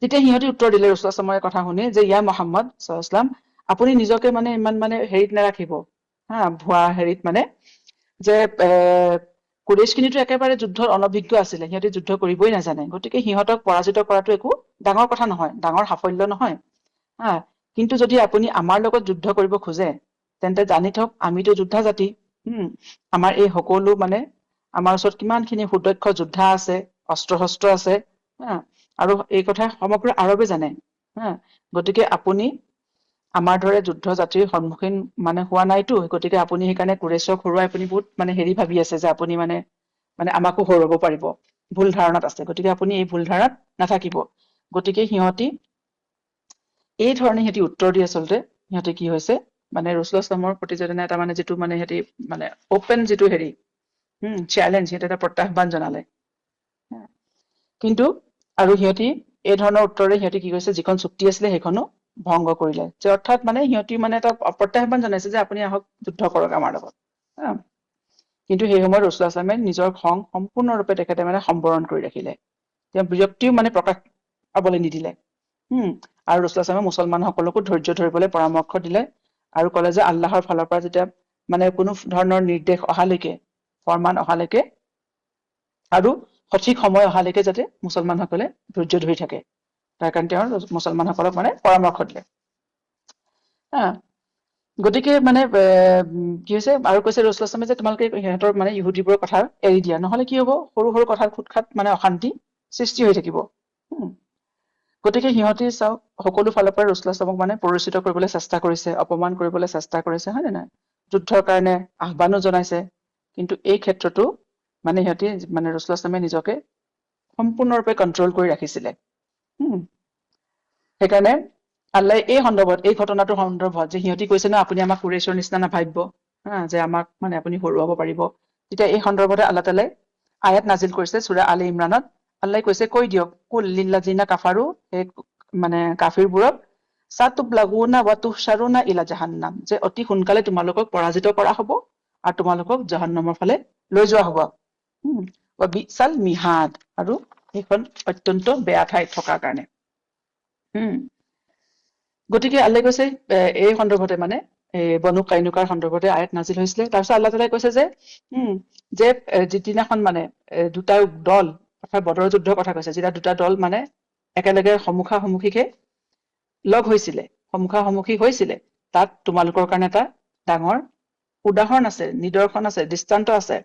তেতিয়া সিহঁতি উত্তৰ দিলে ৰছুল্লাহ ইছলামৰ কথা শুনি যে ইয়া মুহাম্মদ ছাল্লাল্লাহু আলাইহি ওয়াসাল্লাম, আপুনি নিজকে মানে ইমান মানে হেৰিত নাৰাখিব, ভুৱা হেৰিত, মানে যে কুৰেশ্বখিনিতো একেবাৰে যুদ্ধৰ অনভিজ্ঞ আছিলে, সিহঁতে যুদ্ধ কৰিবই নাজানে, গতিকে সিহঁতক পৰাজিত কৰাটো একো ডাঙৰ কথা নহয়, ডাঙৰ সাফল্য নহয়। কিন্তু যদি আপুনি আমাৰ লগত যুদ্ধ কৰিব খোজে, তেন্তে জানি থওক আমিতো যোদ্ধা জাতি। আমাৰ এই সকলো মানে আমাৰ ওচৰত কিমানখিনি সুদক্ষ যোদ্ধা আছে, অস্ত্ৰ শস্ত্ৰ আছে, আৰু এই কথা সমগ্ৰ আৰবে জানে। গতিকে আপুনি আমাৰ দৰে যুদ্ধ জাতিৰ সন্মুখীন মানে হোৱা নাইতো, গতিকে আপুনি সেইকাৰণে কুৰেশ্বক হৰুৱাই আপুনি বহুত মানে হেৰি ভাবি আছে যে আপুনি মানে আমাকো হৰুৱাব পাৰিব, ভুল ধাৰণাত আছে। গতিকে আপুনি এই ভুল ধাৰণাত নাথাকিব। গতিকে সিহঁতি এই ধৰণে সিহঁতি উত্তৰ দি আচলতে সিহঁতে কি হৈছে, মানে ৰছুল্লাহ ইছলামৰ প্ৰতি যেনে এটা মানে যিটো মানে সিহঁতি মানে অপেন যিটো হেৰি চেলেঞ্জ, সিহঁতে এটা প্ৰত্যাহ্বান জনালে। কিন্তু আৰু সিহঁতি এই ধৰণৰ উত্তৰে সিহঁতি কি কৰিছে, যিখন চুক্তি আছিলে সেইখনো ভংগ কৰিলে, যে অৰ্থাৎ মানে সিহঁতি মানে এটা প্ৰত্যাহ্বান জনাইছে যে আপুনি আহক যুদ্ধ কৰক আমাৰ লগত। কিন্তু সেই সময়ত ৰছুল্লাহ ইছলামে নিজৰ খং সম্পূৰ্ণৰূপে তেখেতে মানে সম্বৰণ কৰি ৰাখিলে, তেওঁ বিৰক্তিও মানে প্ৰকাশ পাবলৈ নিদিলে। আৰু ৰছুল্লাহ ইছলামে মুছলমানসকলকো ধৈৰ্য ধৰিবলৈ পৰামৰ্শ দিলে, আৰু ক'লে যে আল্লাহৰ ফালৰ পৰা যেতিয়া মানে কোনো ধৰণৰ নিৰ্দেশ অহালৈকে, ফৰমান অহালৈকে, আৰু সঠিক সময় অহালৈকে যাতে মুছলমানসকলে ধৈৰ্য ধৰি থাকে, তাৰ কাৰণে তেওঁ মুছলমানসকলক মানে পৰামৰ্শ দিলে। গতিকে মানে কি হৈছে, আৰু কৈছে ৰছুল্লাহ ইছলামে যে তোমালোকে সিহঁতৰ মানে ইহুদীবোৰৰ কথা এৰি দিয়া, নহলে কি হব, সৰু সৰু কথাত খুটখাট মানে অশান্তি সৃষ্টি হৈ থাকিব। গতিকে সিহঁতি চাওক, সকলো ফালৰ পৰা ৰছুল্লাহ ইছলামক মানে পৰিচিত কৰিবলৈ চেষ্টা কৰিছে, অপমান কৰিবলৈ চেষ্টা কৰিছে, হয় নে নাই, যুদ্ধৰ কাৰণে আহ্বানো জনাইছে। কিন্তু এই ক্ষেত্ৰতো মানে সিহঁতি মানে ৰছুল্লাহ ইছলামে নিজকে সম্পূৰ্ণৰূপে কন্ট্ৰল কৰি ৰাখিছিলে। সেইকাৰণে আল্লাহ এই সন্দৰ্ভত, এই ঘটনাটোৰ সন্দৰ্ভত, যে সিহঁতি কৈছে ন আপুনি আমাক কুৰেশ্বৰ নিচিনা নাভাবিব, যে আমাক মানে আপুনি হৰুৱাব পাৰিব, তেতিয়া এই সন্দৰ্ভতে আল্লাহ তাআলাই আয়াত নাজিল কৰিছে সূৰা আলি ইমৰানত। আল্লাহ কৈছে, কৈ দিয়ক, কুল লিল্লাযিনা কাফাৰু, সেই মানে কাফিৰবোৰক, সাতুবলাগুনা ওয়া তুহশাৰুনা ইলা জাহান্নাম, যে অতি সোনকালে তোমালোকক পৰাজিত কৰা হব আৰু তোমালোকক জাহান্নামৰ ফালে লৈ যোৱা হব। ওয়া বিসাল মিহাদ, আৰু সেইখন অত্যন্ত বেয়া ঠাইত থকাৰ কাৰণে। গতিকে আল্লাহ কৈছে এই সন্দৰ্ভতে, মানে বনু কাইনুকাৰ সন্দৰ্ভতে আয়াত নাজিল হৈছিলে। তাৰপিছত আল্লাহ তাআলাই কৈছে যে যিদিনাখন মানে দুটা দল, অৰ্থাৎ বদৰৰ যুদ্ধৰ কথা কৈছে, যেতিয়া দুটা দল মানে একেলগে সন্মুখে লগ হৈছিলে, সন্মুখী হৈছিলে, তাত তোমালোকৰ কাৰণে এটা ডাঙৰ উদাহৰণ আছে, নিদৰ্শন আছে, দৃষ্টান্ত আছে।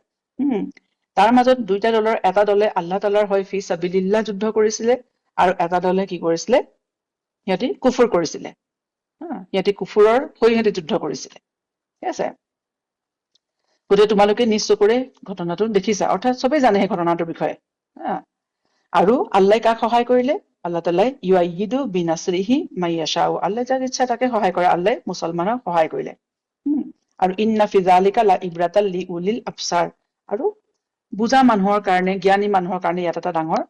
তাৰ মাজত দুইটা দলৰ এটা দলে আল্লাহ তাআলাৰ হৈ ফি সাবিলিল্লাহ যুদ্ধ কৰিছিলে, আৰু এটা দলে কি কৰিছিলে, সিহঁতি কুফুৰ কৰিছিলে। সিহঁতি কুফুৰৰ হৈ সিহঁতি যুদ্ধ কৰিছিলে, ঠিক আছে। গতিকে তোমালোকে নিজ চকুৰে ঘটনাটো দেখিছা, অৰ্থাৎ চবেই জানে সেই ঘটনাটোৰ বিষয়ে। আৰু আল্লাহ কাক সহায় কৰিলে, আল্লাহ তাআলাই ইউআইয়িদু বিনাছৰিহি মাইয়াশাউ, আল্লাহ যাক ইচ্ছা তাকে সহায় কৰে, আল্লাহ মুছলমানক সহায় কৰিলে। আৰু ইন্না ফি যালিকা লা ইব্ৰাতাল লিউলিল আবছাৰ, আৰু বুজা মানুহৰ কাৰণে, জ্ঞানী মানুহৰ কাৰণে ইয়াত এটা ডাঙৰ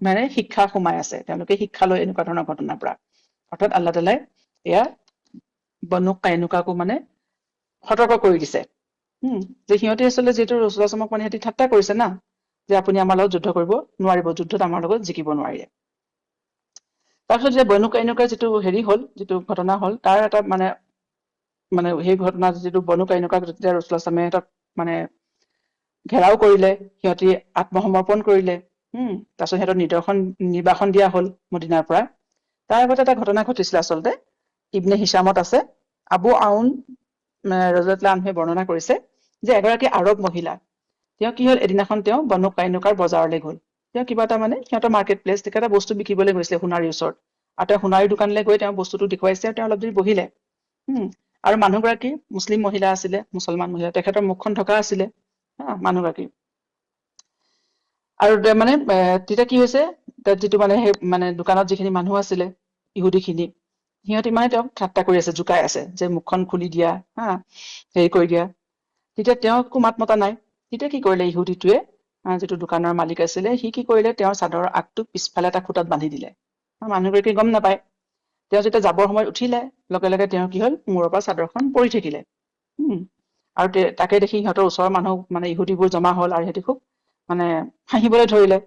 মানে শিক্ষা সোমাই আছে, তেওঁলোকে শিক্ষা লয় এনেকুৱা ধৰণৰ ঘটনাৰ পৰা। অৰ্থাৎ আল্লাহ তাআলাই এয়া বনু কাইনুকাকো মানে সতৰ্ক কৰি দিছে, যে সিহঁতে আচলতে যিহেতু ৰছুল্লাহ ইছলামক মানে সিহঁতি ঠাট্টা কৰিছে না, যে আপুনি আমাৰ লগত যুদ্ধ কৰিব নোৱাৰিব, যুদ্ধত আমাৰ লগত জিকিব নোৱাৰিলে। তাৰপিছত যে বনু কাইনুকাৰ যিটো হেৰি হ'ল, যিটো ঘটনা হ'ল, তাৰ এটা মানে সেই ঘটনা যিটো বনু কাইনুকাক যেতিয়া ৰছুল্লাহ ইছলামে সিহঁতক মানে ঘেৰাও কৰিলে, সিহঁতি আত্মসমৰ্পণ কৰিলে, তাৰপিছত সিহঁতৰ নিৰ্বাসন দিয়া হ'ল মদিনাৰ পৰা। তাৰ আগতে এটা ঘটনা ঘটিছিলে আচলতে, ইবনে হিচামত আছে, আবু আউন ৰাদিয়াল্লাহু আনহুৱে বৰ্ণনা কৰিছে যে এগৰাকী আৰব মহিলা, তেওঁ কি হ'ল, এদিনাখন তেওঁ বনু কাইনুকাৰ বজাৰলৈ গ'ল। তেওঁ কিবা এটা মানে সিহঁতৰ মাৰ্কেট প্লেচ, এটা বস্তু বিকিবলৈ গৈছিলে সোণাৰীৰ ওচৰত, আৰু তেওঁ সোণাৰী দোকানলৈ গৈ তেওঁ বস্তুটো দেখুৱাইছে আৰু তেওঁ অলপ দেৰি বহিলে। আৰু মানুহগৰাকী মুছলিম মহিলা আছিলে, মুছলমান মহিলা, তেখেতৰ মুখখন ঢকা আছিলে মানুহগৰাকী। আৰু মানে তেতিয়া কি হৈছে, তাত যিটো মানে সেই মানে দোকানত যিখিনি মানুহ আছিলে ইহুদীখিনি, সিহঁতি মানে তেওঁক ঠাট্টা কৰি আছে, জোকাই আছে যে মুখখন খুলি দিয়া, হেৰি কৰি দিয়া। তেতিয়া তেওঁ একো মাত মতা নাই। তেতিয়া কি কৰিলে ইহুদীটোৱে, যিটো দোকানৰ মালিক আছিলে, সি কি কৰিলে, তেওঁৰ চাদৰৰ আগটো পিছফালে এটা খুঁটাত বান্ধি দিলে। মানুহগৰাকী গম নাপায়। তেওঁ যেতিয়া যাবৰ সময়ত উঠিলে, লগে লগে তেওঁ কি হল, মূৰৰ পৰা চাদৰখন পৰি থাকিলে। আৰু তাকে দেখি সিহঁতৰ ওচৰৰ মানুহ মানে ইহুদীবোৰ জমা হল, আৰু সিহঁতি খুব মানে হাঁহিবলৈ ধৰিলে।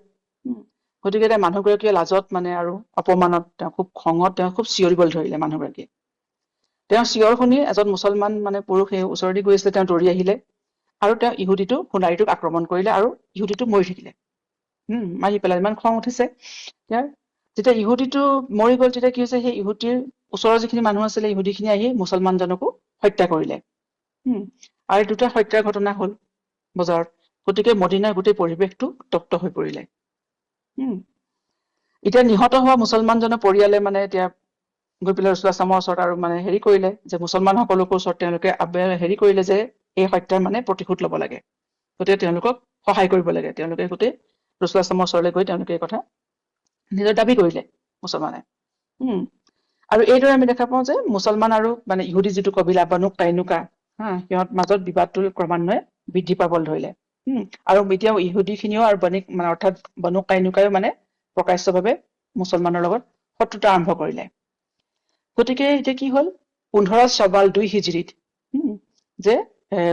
গতিকে এতিয়া মানুহগৰাকীয়ে লাজত মানে আৰু অপমানত তেওঁ খুব খঙত তেওঁ খুব চিঞৰিবলৈ ধৰিলে মানুহগৰাকীয়ে। তেওঁ চিঞৰ শুনি এজন মুছলমান মানে পুৰুষ সেই ওচৰেদি গৈছিলে, তেওঁ দৌৰি আহিলে আৰু তেওঁ ইহুদীটো সোণাৰীটোক আক্ৰমণ কৰিলে আৰু ইহুদীটো মৰি থাকিলে। মাৰি পেলাই, ইমান খং উঠিছে। যেতিয়া ইহুদীটো মৰি গল, তেতিয়া কি হৈছে, সেই ইহুদীৰ ওচৰৰ যিখিনি মানুহ আছিলে, ইহুদীখিনি আহি মুছলমানজনকো হত্যা কৰিলে। আৰু দুটা হত্যাৰ ঘটনা হল বজাৰত। গতিকে মদিনাৰ গোটেই পৰিৱেশটো তপ্ত হৈ পৰিলে। এতিয়া নিহত হোৱা মুছলমানজনৰ পৰিয়ালে মানে এতিয়া গৈ পেলাই ৰাছূলুল্লাহ সাল্লাল্লাহু আলাইহি ওচৰত আৰু মানে হেৰি কৰিলে যে মুছলমানসকলকো ওচৰত তেওঁলোকে হেৰি কৰিলে যে এই হত্যাৰ মানে প্ৰতিশোধ লব লাগে, গতিকে তেওঁলোকক সহায় কৰিব লাগে। তেওঁলোকে গোটেই ৰাছূলুল্লাহ সাল্লাল্লাহু আলাইহি ওচৰলৈ গৈ তেওঁলোকে এই কথা নিজৰ দাবী কৰিলে মুছলমানে। আৰু এইদৰে আমি দেখা পাওঁ যে মুছলমান আৰু মানে ইহুদী যিটো কবিলা বানু কাইনুকা, সিহঁত মাজত বিবাদটো ক্ৰমান্বয়ে বৃদ্ধি পাবলৈ ধৰিলে। আৰু এতিয়াও ইহুদী খিনিও আৰু মানে অৰ্থাৎ বানু কাইনুকাইও মানে প্ৰকাশ্যভাৱে মুছলমানৰ লগত শত্ৰুতা আৰম্ভ কৰিলে। গতিকে এতিয়া কি হল, 15 শ্বাৱাল 2 হিজৰীত যে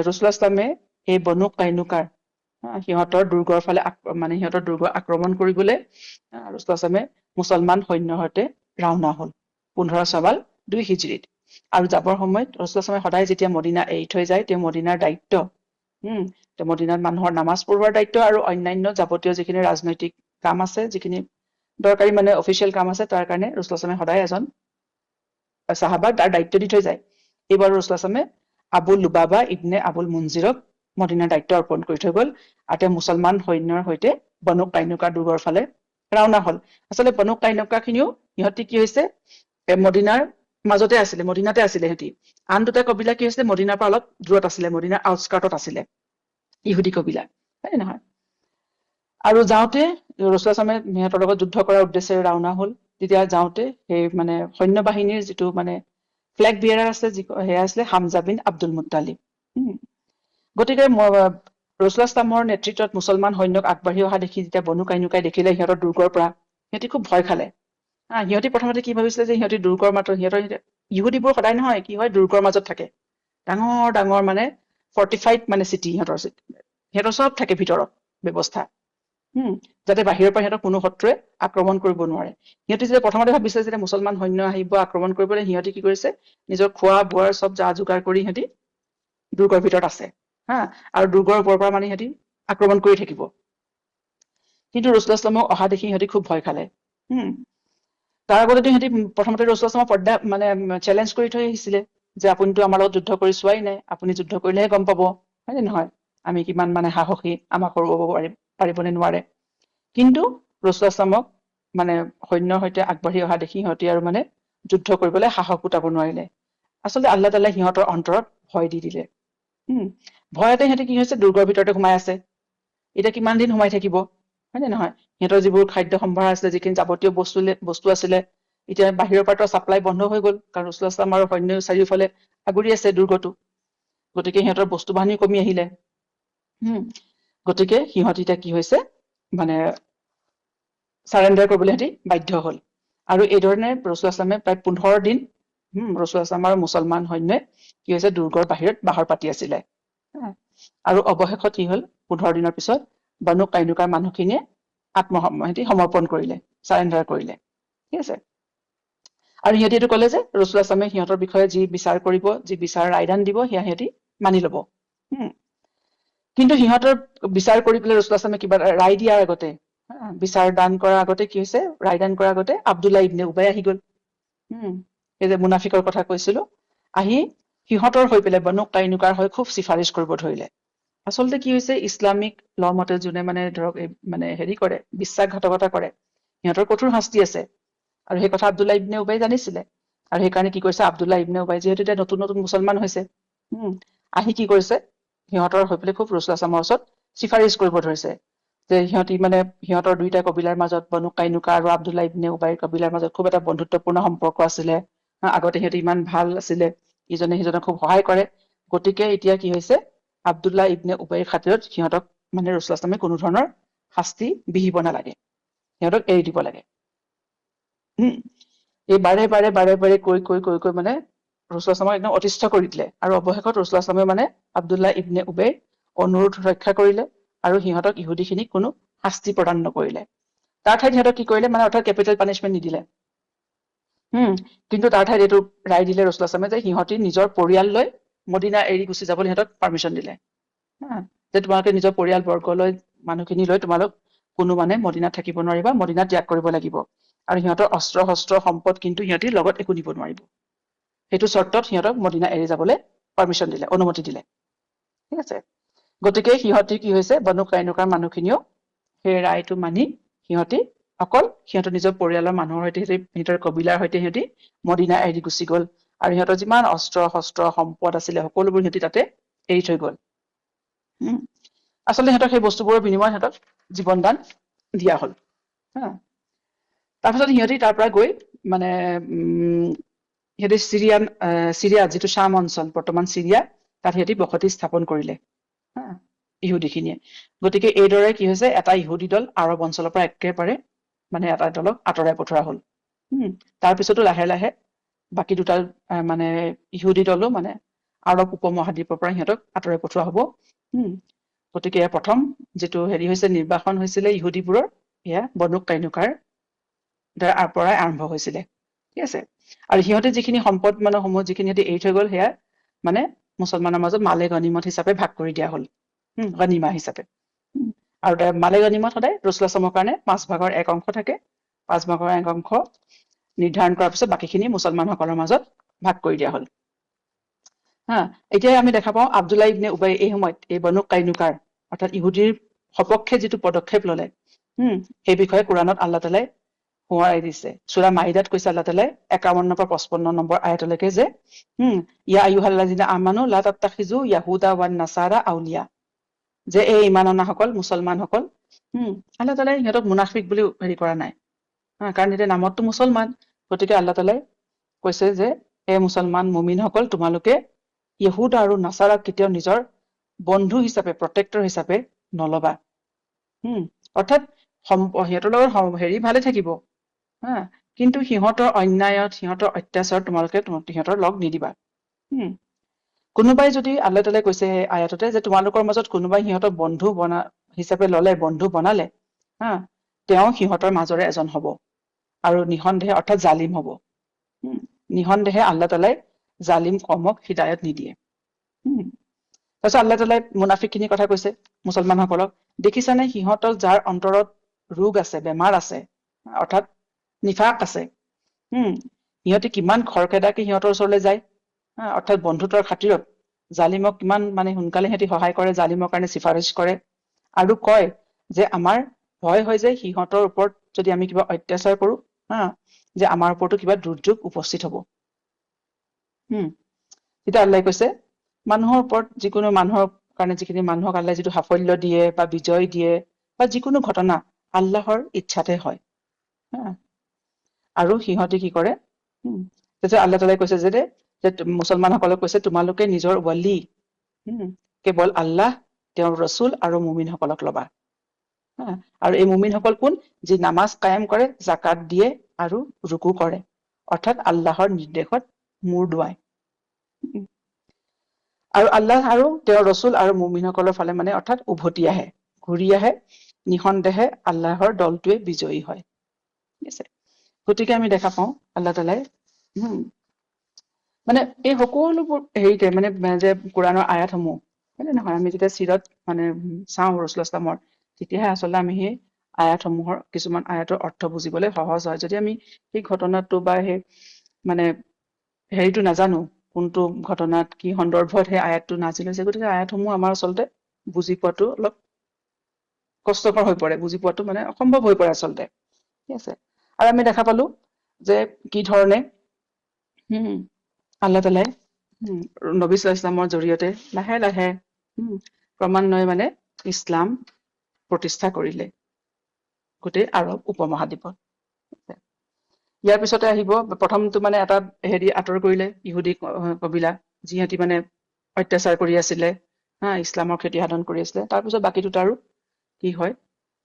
ৰাছূলুল্লাহ ইছলামে এই বনু কাইনুকাৰ সিহঁতৰ দুৰ্গৰ ফালে মানে সিহঁতৰ দুৰ্গ আক্ৰমণ কৰিবলৈ ৰাছূলুল্লাহ ইছলামে মুছলমান সৈন্যৰ সৈতে ৰাওনা হল 15 শ্বাৱাল 2 হিজৰীত। আৰু যাবৰ সময়ত ৰাছূলুল্লাহ ইছলামে সদায় যেতিয়া মদিনা এৰি থৈ যায়, তেওঁ মদিনাৰ দায়িত্ব, মদিনাত মানুহৰ নামাজ পঢ়োৱাৰ দায়িত্ব আৰু অন্যান্য যাৱতীয় যিখিনি ৰাজনৈতিক কাম আছে, যিখিনি দৰকাৰী মানে অফিচিয়েল কাম আছে, তাৰ কাৰণে ৰাছূলুল্লাহ ইছলামে সদায় এজন চাহাবাক তাৰ দায়িত্ব দি থৈ যায়। এইবাৰ ৰাছূলুল্লাহ ইছলামে আবু লুবাবা ইবনে আবুল মুনজিৰক মদিনাৰ দায়িত্ব অৰ্পণ কৰি থৈ গল, আৰু তেওঁ মুছলমান সৈন্যৰ সৈতে বনু কাইনুকা দুৰ্গৰ ফালে ৰাওনা হল। আচলতে বনু কাইনুকা খিনিও সিহঁতি কি হৈছে, মদিনাৰ মাজতে আছিলে, মদিনাতে আছিলে সিহঁতি। আন দুটা কবিলা কি হৈছিলে, মদিনাৰ পৰা অলপ দূৰত আছিলে, মদিনাৰ আউটস্কাৰ্টত আছিলে ইহুদী কবিলা, হয় নহয়। আৰু যাওঁতে ৰাছূলুল্লাহ ইছলামে সিহঁতৰ লগত যুদ্ধ কৰাৰ উদ্দেশ্যেৰে ৰাওনা হল। তেতিয়া যাওঁতে সেই মানে সৈন্য বাহিনীৰ যিটো মানে ফ্লেগ বিয়াৰাৰ আছে, সেয়া আছিলে হামজা বিন আব্দুল মুত্তালিব। গতিকে ৰাছূলুল্লাহ ইছলামৰ নেতৃত্বত মুছলমান সৈন্যক আগবাঢ়ি অহা দেখি যেতিয়া বনু কাইনুকাই দেখিলে সিহঁতৰ দুৰ্গৰ পৰা, সিহঁতি খুব ভয় খালে। সিহঁতি প্ৰথমতে কি ভাবিছিলে যে সিহঁতি দুৰ্গৰ মাত্ৰ সিহঁতৰ ইহুদীবোৰ সদায় নহয় কি হয়, দুৰ্গৰ মাজত থাকে, ডাঙৰ ডাঙৰ মানে ফৰ্টিফাইড মানে চিটি, সিহঁতৰ চব থাকে ভিতৰত ব্যৱস্থা, যাতে বাহিৰৰ পৰা সিহঁতক কোনো শত্ৰুৱে আক্ৰমণ কৰিব নোৱাৰে। সিহঁতি যেতিয়া প্ৰথমতে ভাবিছে যে মুছলমান সৈন্য আহিব আক্ৰমণ কৰিবলৈ, সিহঁতি কি কৰিছে, নিজৰ খোৱা বোৱাৰ চব যা যোগাৰ কৰি সিহঁতি দুৰ্গৰ ভিতৰত আছে, আৰু দুৰ্গৰ ওপৰৰ পৰা মানে সিহঁতি আক্ৰমণ কৰি থাকিব। কিন্তু ৰাছূলুল্লাহ ইছলামক অহা দেখি সিহঁতি খুব ভয় খালে। তাৰ আগতেতো সিহঁতি প্ৰথমতে ৰাছূলুল্লাহ ইছলামক মানে চেলেঞ্জ কৰি থৈ আহিছিলে যে আপুনিতো আমাৰ লগত যুদ্ধ কৰি চোৱাই নাই, আপুনি যুদ্ধ কৰিলেহে গম পাব, হয় নে নহয়, আমি কিমান মানে সাহসী, আমাক হৰুৱাব পাৰিব নে নোৱাৰে। কিন্তু ৰাছূলুল্লাহ ইছলামক মানে সৈন্যৰ সৈতে আগবাঢ়ি অহা দেখি সিহঁতি আৰু মানে যুদ্ধ কৰিবলৈ সাহস গোটাব নোৱাৰিলে। আচলতে আল্লাহ তাআলাই সিহঁতৰ অন্তৰত ভয় দি দিলে। ভয়তে সিহঁতি কি হৈছে, দুৰ্গৰ ভিতৰতে সোমাই আছে। এতিয়া কিমান দিন সোমাই থাকিব, হয় নে নহয়। সিহঁতৰ যিবোৰ খাদ্য সম্ভাৰ আছিলে, যিখিনি যাৱতীয় বস্তু আছিলে, এতিয়া বাহিৰৰ পৰা ছাপ্লাই বন্ধ হৈ গল, কাৰণ ৰাছূলুল্লাহ ইছলাম আৰু সৈন্য চাৰিওফালে আগুৰি আছে দুৰ্গটো। গতিকে সিহঁতৰ বস্তু বাহিনী কমি আহিলে। গতিকে সিহঁতি এতিয়া কি হৈছে, মানে চাৰেণ্ডাৰ কৰিবলৈ সিহঁতি বাধ্য হল। আৰু এই ধৰণে ৰাছূলুল্লাহ ইছলামে প্ৰায় 15 দিন ৰাছূলুল্লাহ ইছলাম আৰু মুছলমান সৈন্যই কি হৈছে, দুৰ্গৰ বাহিৰত বাহৰ পাতি আছিলে। আৰু অৱশেষত কি হল, 15 দিনৰ পিছত বনু কাইনুকাৰ মানুহখিনিয়ে সিহঁতি সমৰ্পণ কৰিলে, চাৰেণ্ডাৰ কৰিলে, ঠিক আছে। আৰু সিহঁতি এইটো কলে যে ৰাছূলুল্লাহ ইছলামে সিহঁতৰ বিষয়ে যি বিচাৰ কৰিব, যি বিচাৰ ৰায়দান দিব, সেয়া সিহঁতি মানি লব। কিন্তু সিহঁতৰ বিচাৰ কৰি পেলাই ৰাছূলুল্লাহ ইছলামে কিবা ৰায় দিয়াৰ আগতে, বিচাৰ দান কৰাৰ আগতে কি হৈছে, ৰায় দান কৰাৰ আগতে আব্দুল্লাহ ইবনে উবাই আহি গল। এই যে মুনাফিকৰ কথা কৈছিলো, আহি সিহঁতৰ হৈ পেলাই বনু কাইনুকাৰ হৈ খুব চিফাৰিছ কৰিব ধৰিলে। আচলতে কি হৈছে, ইছলামিক ল মতে যোনে মানে ধৰক মানে হেৰি কৰে, বিশ্বাসঘাতকতা কৰে, সিহঁতৰ কঠোৰ শাস্তি আছে। আৰু সেই কথা আব্দুল্লাহ ইবনে উবাই জানিছিলে আৰু সেইকাৰণে কি কৰিছে আব্দুল্লাহ ইবনে উবাই যিহেতু এতিয়া নতুন নতুন মুছলমান হৈছে আহি কি কৰিছে সিহঁতৰ হৈ পেলাই খুব ৰাছূলুল্লাহ সাল্লাল্লাহু আলাইহি ওয়াসাল্লামৰ ওচৰত চিফাৰিছ কৰিব ধৰিছে যে সিহঁতৰ দুইটা কবিলাৰ মাজত বনু কাইনুকা আৰু আব্দুল্লাহ ইবনে উবাইৰ কবিলাৰ মাজত খুব এটা বন্ধুত্বপূৰ্ণ সম্পৰ্ক আছিলে আগতে সিহঁতে ইমান ভাল আছিলে ইজনে সিজনক খুব সহায় কৰে গতিকে এতিয়া কি হৈছে আব্দুল্লাহ ইবনে উবাইৰ খাতিৰত সিহঁতক ৰাছূলুল্লাহ সাল্লাল্লাহু আলাইহি ওয়াসাল্লামে কোনো ধৰণৰ শাস্তি বিহিব নালাগে সিহঁতক এৰি দিব লাগে এই বাৰে বাৰে কৈ ৰাছূলুল্লাহ সাল্লাল্লাহু একদম অতিষ্ঠ কৰি দিলে আৰু অৱশেষত ৰাছূলুল্লাহ সাল্লাল্লাহু মানে আব্দুল্লাহ ইবনে উবাইৰ অনুৰোধ ৰক্ষা কৰিলে আৰু সিহঁতক ইহুদীখিনিক কোনো শাস্তি প্ৰদান নকৰিলে তাৰ ঠাইত সিহঁতক কি কৰিলে অৰ্থাৎ কেপিটেল পানিচমেন্ট নিদিলে কিন্তু তাৰ ঠাইত এইটো ৰায় দিলে ৰাছূলুল্লাহ সাল্লাল্লাহু যে সিহঁতি নিজৰ পৰিয়াল লৈ মদিনা এৰি গুচি যাবলৈ সিহঁতক পাৰ্মিশ্যন দিলে যে তোমালোকে নিজৰ পৰিয়ালবৰ্গ লৈ মানুহখিনি লৈ তোমালোক কোনো মদিনাত থাকিব নোৱাৰিবা মদিনাত ত্যাগ কৰিব লাগিব আৰু সিহঁতৰ অস্ত্ৰ শস্ত্ৰ সম্পদ কিন্তু সিহঁতি লগত একো নিব নোৱাৰিব সেইটো চৰ্তত সিহঁতক মদিনা এৰি যাবলৈ পাৰ্মিশ্যন দিলে অনুমতি দিলে ঠিক আছে গতিকে সিহঁতি কি হৈছে বনু কাইনুকাৰ মানুহখিনিও সেই ৰায়টো মানি সিহঁতি অকল সিহঁতৰ নিজৰ পৰিয়ালৰ মানুহৰ সৈতে সিহঁতৰ কবিলাৰ সৈতে সিহঁতি মদিনা এৰি গুচি গ'ল আৰু সিহঁতৰ যিমান অস্ত্ৰ শস্ত্ৰ সম্পদ আছিলে সকলোবোৰ সিহঁতি তাতে এৰি থৈ গ'ল আচলতে সিহঁতক সেই বস্তুবোৰৰ বিনিময়ত সিহঁতক জীৱন দান দিয়া হ'ল তাৰপিছত সিহঁতি তাৰ পৰা গৈ সিহঁতি চিৰিয়া যিটো শাম অঞ্চল বৰ্তমান চিৰিয়া তাত সিহঁতি বসতি স্থাপন কৰিলে ইহুদীখিনিয়ে গতিকে এইদৰে কি হৈছে এটা ইহুদী দল আৰৱ অঞ্চলৰ পৰা একেবাৰে এটা দলক আঁতৰাই পঠোৱা হ'ল তাৰপিছতো লাহে লাহে বাকী দুটা ইহুদী দলো আৰৱ উপমহাদ্বীপৰ পৰা সিহঁতক আঁতৰাই পঠোৱা হ'ব গতিকে প্ৰথম যিটো হৈছে নিৰ্বাসন হৈছিলে ইহুদীবোৰৰ এয়া বনু কাইনুকাৰ পৰাই আৰম্ভ হৈছিলে ঠিক আছে আৰু সিহঁতে যিখিনি সম্পদ সমূহ যিখিনি সিহঁতে এৰি থৈ গ'ল সেয়া মুছলমানৰ মাজত মালে গনিমত হিচাপে ভাগ কৰি দিয়া হ'ল গনিমা হিচাপে আৰু মালে গনিমত সদায় ৰাছূলুল্লাহ সাল্লাল্লাহু কাৰণে 5 ভাগৰ 1 অংশ থাকে 5 ভাগৰ 1 অংশ নিৰ্ধাৰণ কৰাৰ পিছত বাকীখিনি মুছলমানসকলৰ মাজত ভাগ কৰি দিয়া হ'ল এতিয়া আমি দেখা পাওঁ আব্দুল্লাহ ইবনে উবাই এই সময়ত এই বনু কাইনুকাৰ অৰ্থাৎ ইহুদীৰ সপক্ষে যিটো পদক্ষেপ ললে সেই বিষয়ে কোৰাণত আল্লাহ তাআলাই সোঁৱৰাই দিছে সূৰা মাইদাত কৈছে আল্লাহ তাআলাই 51 পৰা 55 নম্বৰ আয়াতলৈকে যে ইয়া আইয়ুহাল্লাযিনা আমানু লা তাত্তাখিযু ইয়াহুদা ওয়ান নাসাৰা আউলিয়া যে এই ঈমান অনাসকল মুছলমানসকল আল্লাহ তাআলাই সিহঁতক মুনাফিক বুলি কৰা নাই কাৰণ এতিয়া নামততো মুছলমান গতিকে আল্লাহ তাআলাই কৈছে যে এই মুছলমান মুমিনসকল তোমালোকে ইহুদা আৰু নাসাৰাক কেতিয়াও নিজৰ বন্ধু হিচাপে প্ৰটেক্টৰ হিচাপে নলবা অৰ্থাৎ সিহঁতৰ লগত ভালে থাকিব কিন্তু সিহঁতৰ অন্যায়ত সিহঁতৰ অত্যাচাৰত তোমালোকে সিহঁতৰ লগ নিদিবা কোনোবাই যদি আল্লাহ তাআলাই কৈছে আয়াততে যে তোমালোকৰ মাজত কোনোবাই সিহঁতৰ বন্ধু হিচাপে ললে বন্ধু বনালে তেওঁ সিহঁতৰ মাজৰে এজন হ'ব আৰু নিঃসন্দেহে অৰ্থাৎ জালিম হ'ব নিঃসন্দেহে আল্লাহ তাআলাই জালিম কমক হিদায়ত নিদিয়ে তাৰপিছত আল্লাহ তাআলাই মুনাফিকখিনিৰ কথা কৈছে মুছলমানসকলক দেখিছানে সিহঁতৰ যাৰ অন্তৰত ৰোগ আছে বেমাৰ আছে অৰ্থাৎ নিফাক আছে সিহঁতে কিমান খৰখেদাকে সিহঁতৰ ওচৰলৈ যায় অৰ্থাৎ বন্ধুত্বৰ খাতিৰত জালিমক কিমান সোনকালে সিহঁতি সহায় কৰে জালিমৰ কাৰণে চিফাৰিছ কৰে আৰু কয় যে আমাৰ ভয় হয় যে সিহঁতৰ ওপৰত যদি আমি কিবা অত্যাচাৰ কৰো যে আমাৰ ওপৰতো কিবা দুৰ্যোগ উপস্থিত হ'ব তেতিয়া আল্লাহে কৈছে মানুহৰ ওপৰত যিকোনো মানুহৰ কাৰণে যিখিনি মানুহক আল্লাহে যিটো সাফল্য দিয়ে বা বিজয় দিয়ে বা যিকোনো ঘটনা আল্লাহৰ ইচ্ছাতে হয় আৰু সিহঁতে কি কৰে তেতিয়া আল্লাহ তাআলাই কৈছে যে মুছলমানসকলক কৈছে তোমালোকে নিজৰ ৱালি কেৱল আল্লাহ তেওঁৰ ৰসুল আৰু মুমিনসকলক ল'বা আৰু এই মুমিনসকল কোন যি নামাজ কায়েম কৰে জাকাত দিয়ে আৰু ৰুকু কৰে অৰ্থাৎ আল্লাহৰ নিৰ্দেশত মূৰ দুৱায় আৰু আল্লাহ আৰু তেওঁৰ ৰসুল আৰু মুমিনসকলৰ ফালে অৰ্থাৎ উভতি আহে ঘূৰি আহে নিঃসন্দেহে আল্লাহৰ দলটোৱে বিজয়ী হয় ঠিক আছে গতিকে আমি দেখা পাওঁ আল্লাহ তাআলাই এই সকলোবোৰ হেৰিতে যে কোৰাণৰ আয়াতসমূহ নহয় আমি যেতিয়া চিৰত চাওঁ ৰাছূলুল্লাহ সাল্লাল্লাহু তেতিয়াহে আচলতে আমি সেই আয়াতসমূহৰ কিছুমান আয়াতৰ অৰ্থ বুজিবলৈ সহজ হয় যদি আমি সেই ঘটনাটো বা সেই হেৰিটো নাজানো কোনটো ঘটনাত কি সন্দৰ্ভত সেই আয়াতটো নাজিল হৈছে গতিকে আয়াতসমূহ আমাৰ আচলতে বুজি পোৱাটো অলপ কষ্টকৰ হৈ পৰে বুজি পোৱাটো অসম্ভৱ হৈ পৰে আচলতে ঠিক আছে আৰু আমি দেখা পালো যে কি ধৰণে আল্লাহ তালাই নবী সাল্লাল্লাহু আলাইহি ইছলামৰ জৰিয়তে লাহে লাহে ক্ৰমান্বয়ে মানে ইছলাম প্ৰতিষ্ঠা কৰিলে গোটেই আৰৱ উপমহাদ্বীপত। ইয়াৰ পিছতে আহিব প্ৰথমটো মানে এটা হেৰি আঁতৰ কৰিলে ইহুদী কবিলা, যিহঁতি মানে অত্যাচাৰ কৰি আছিলে, ইছলামৰ ক্ষতি সাধন কৰি আছিলে। তাৰপিছত বাকী দুটা আৰু কি হয়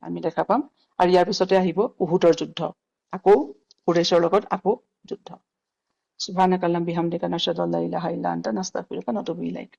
আমি দেখা পাম। আৰু ইয়াৰ পিছতে আহিব উহুদৰ যুদ্ধ, আকৌ কুৰাইশৰ লগত আকৌ যুদ্ধ। সুবহানাকা আল্লাহুম্মা বিহামদিকা নাশহাদু আল্লা ইলাহা ইল্লা আনতা নাস্তাগফিৰুকা ওয়া নাতুবু ইলাইক।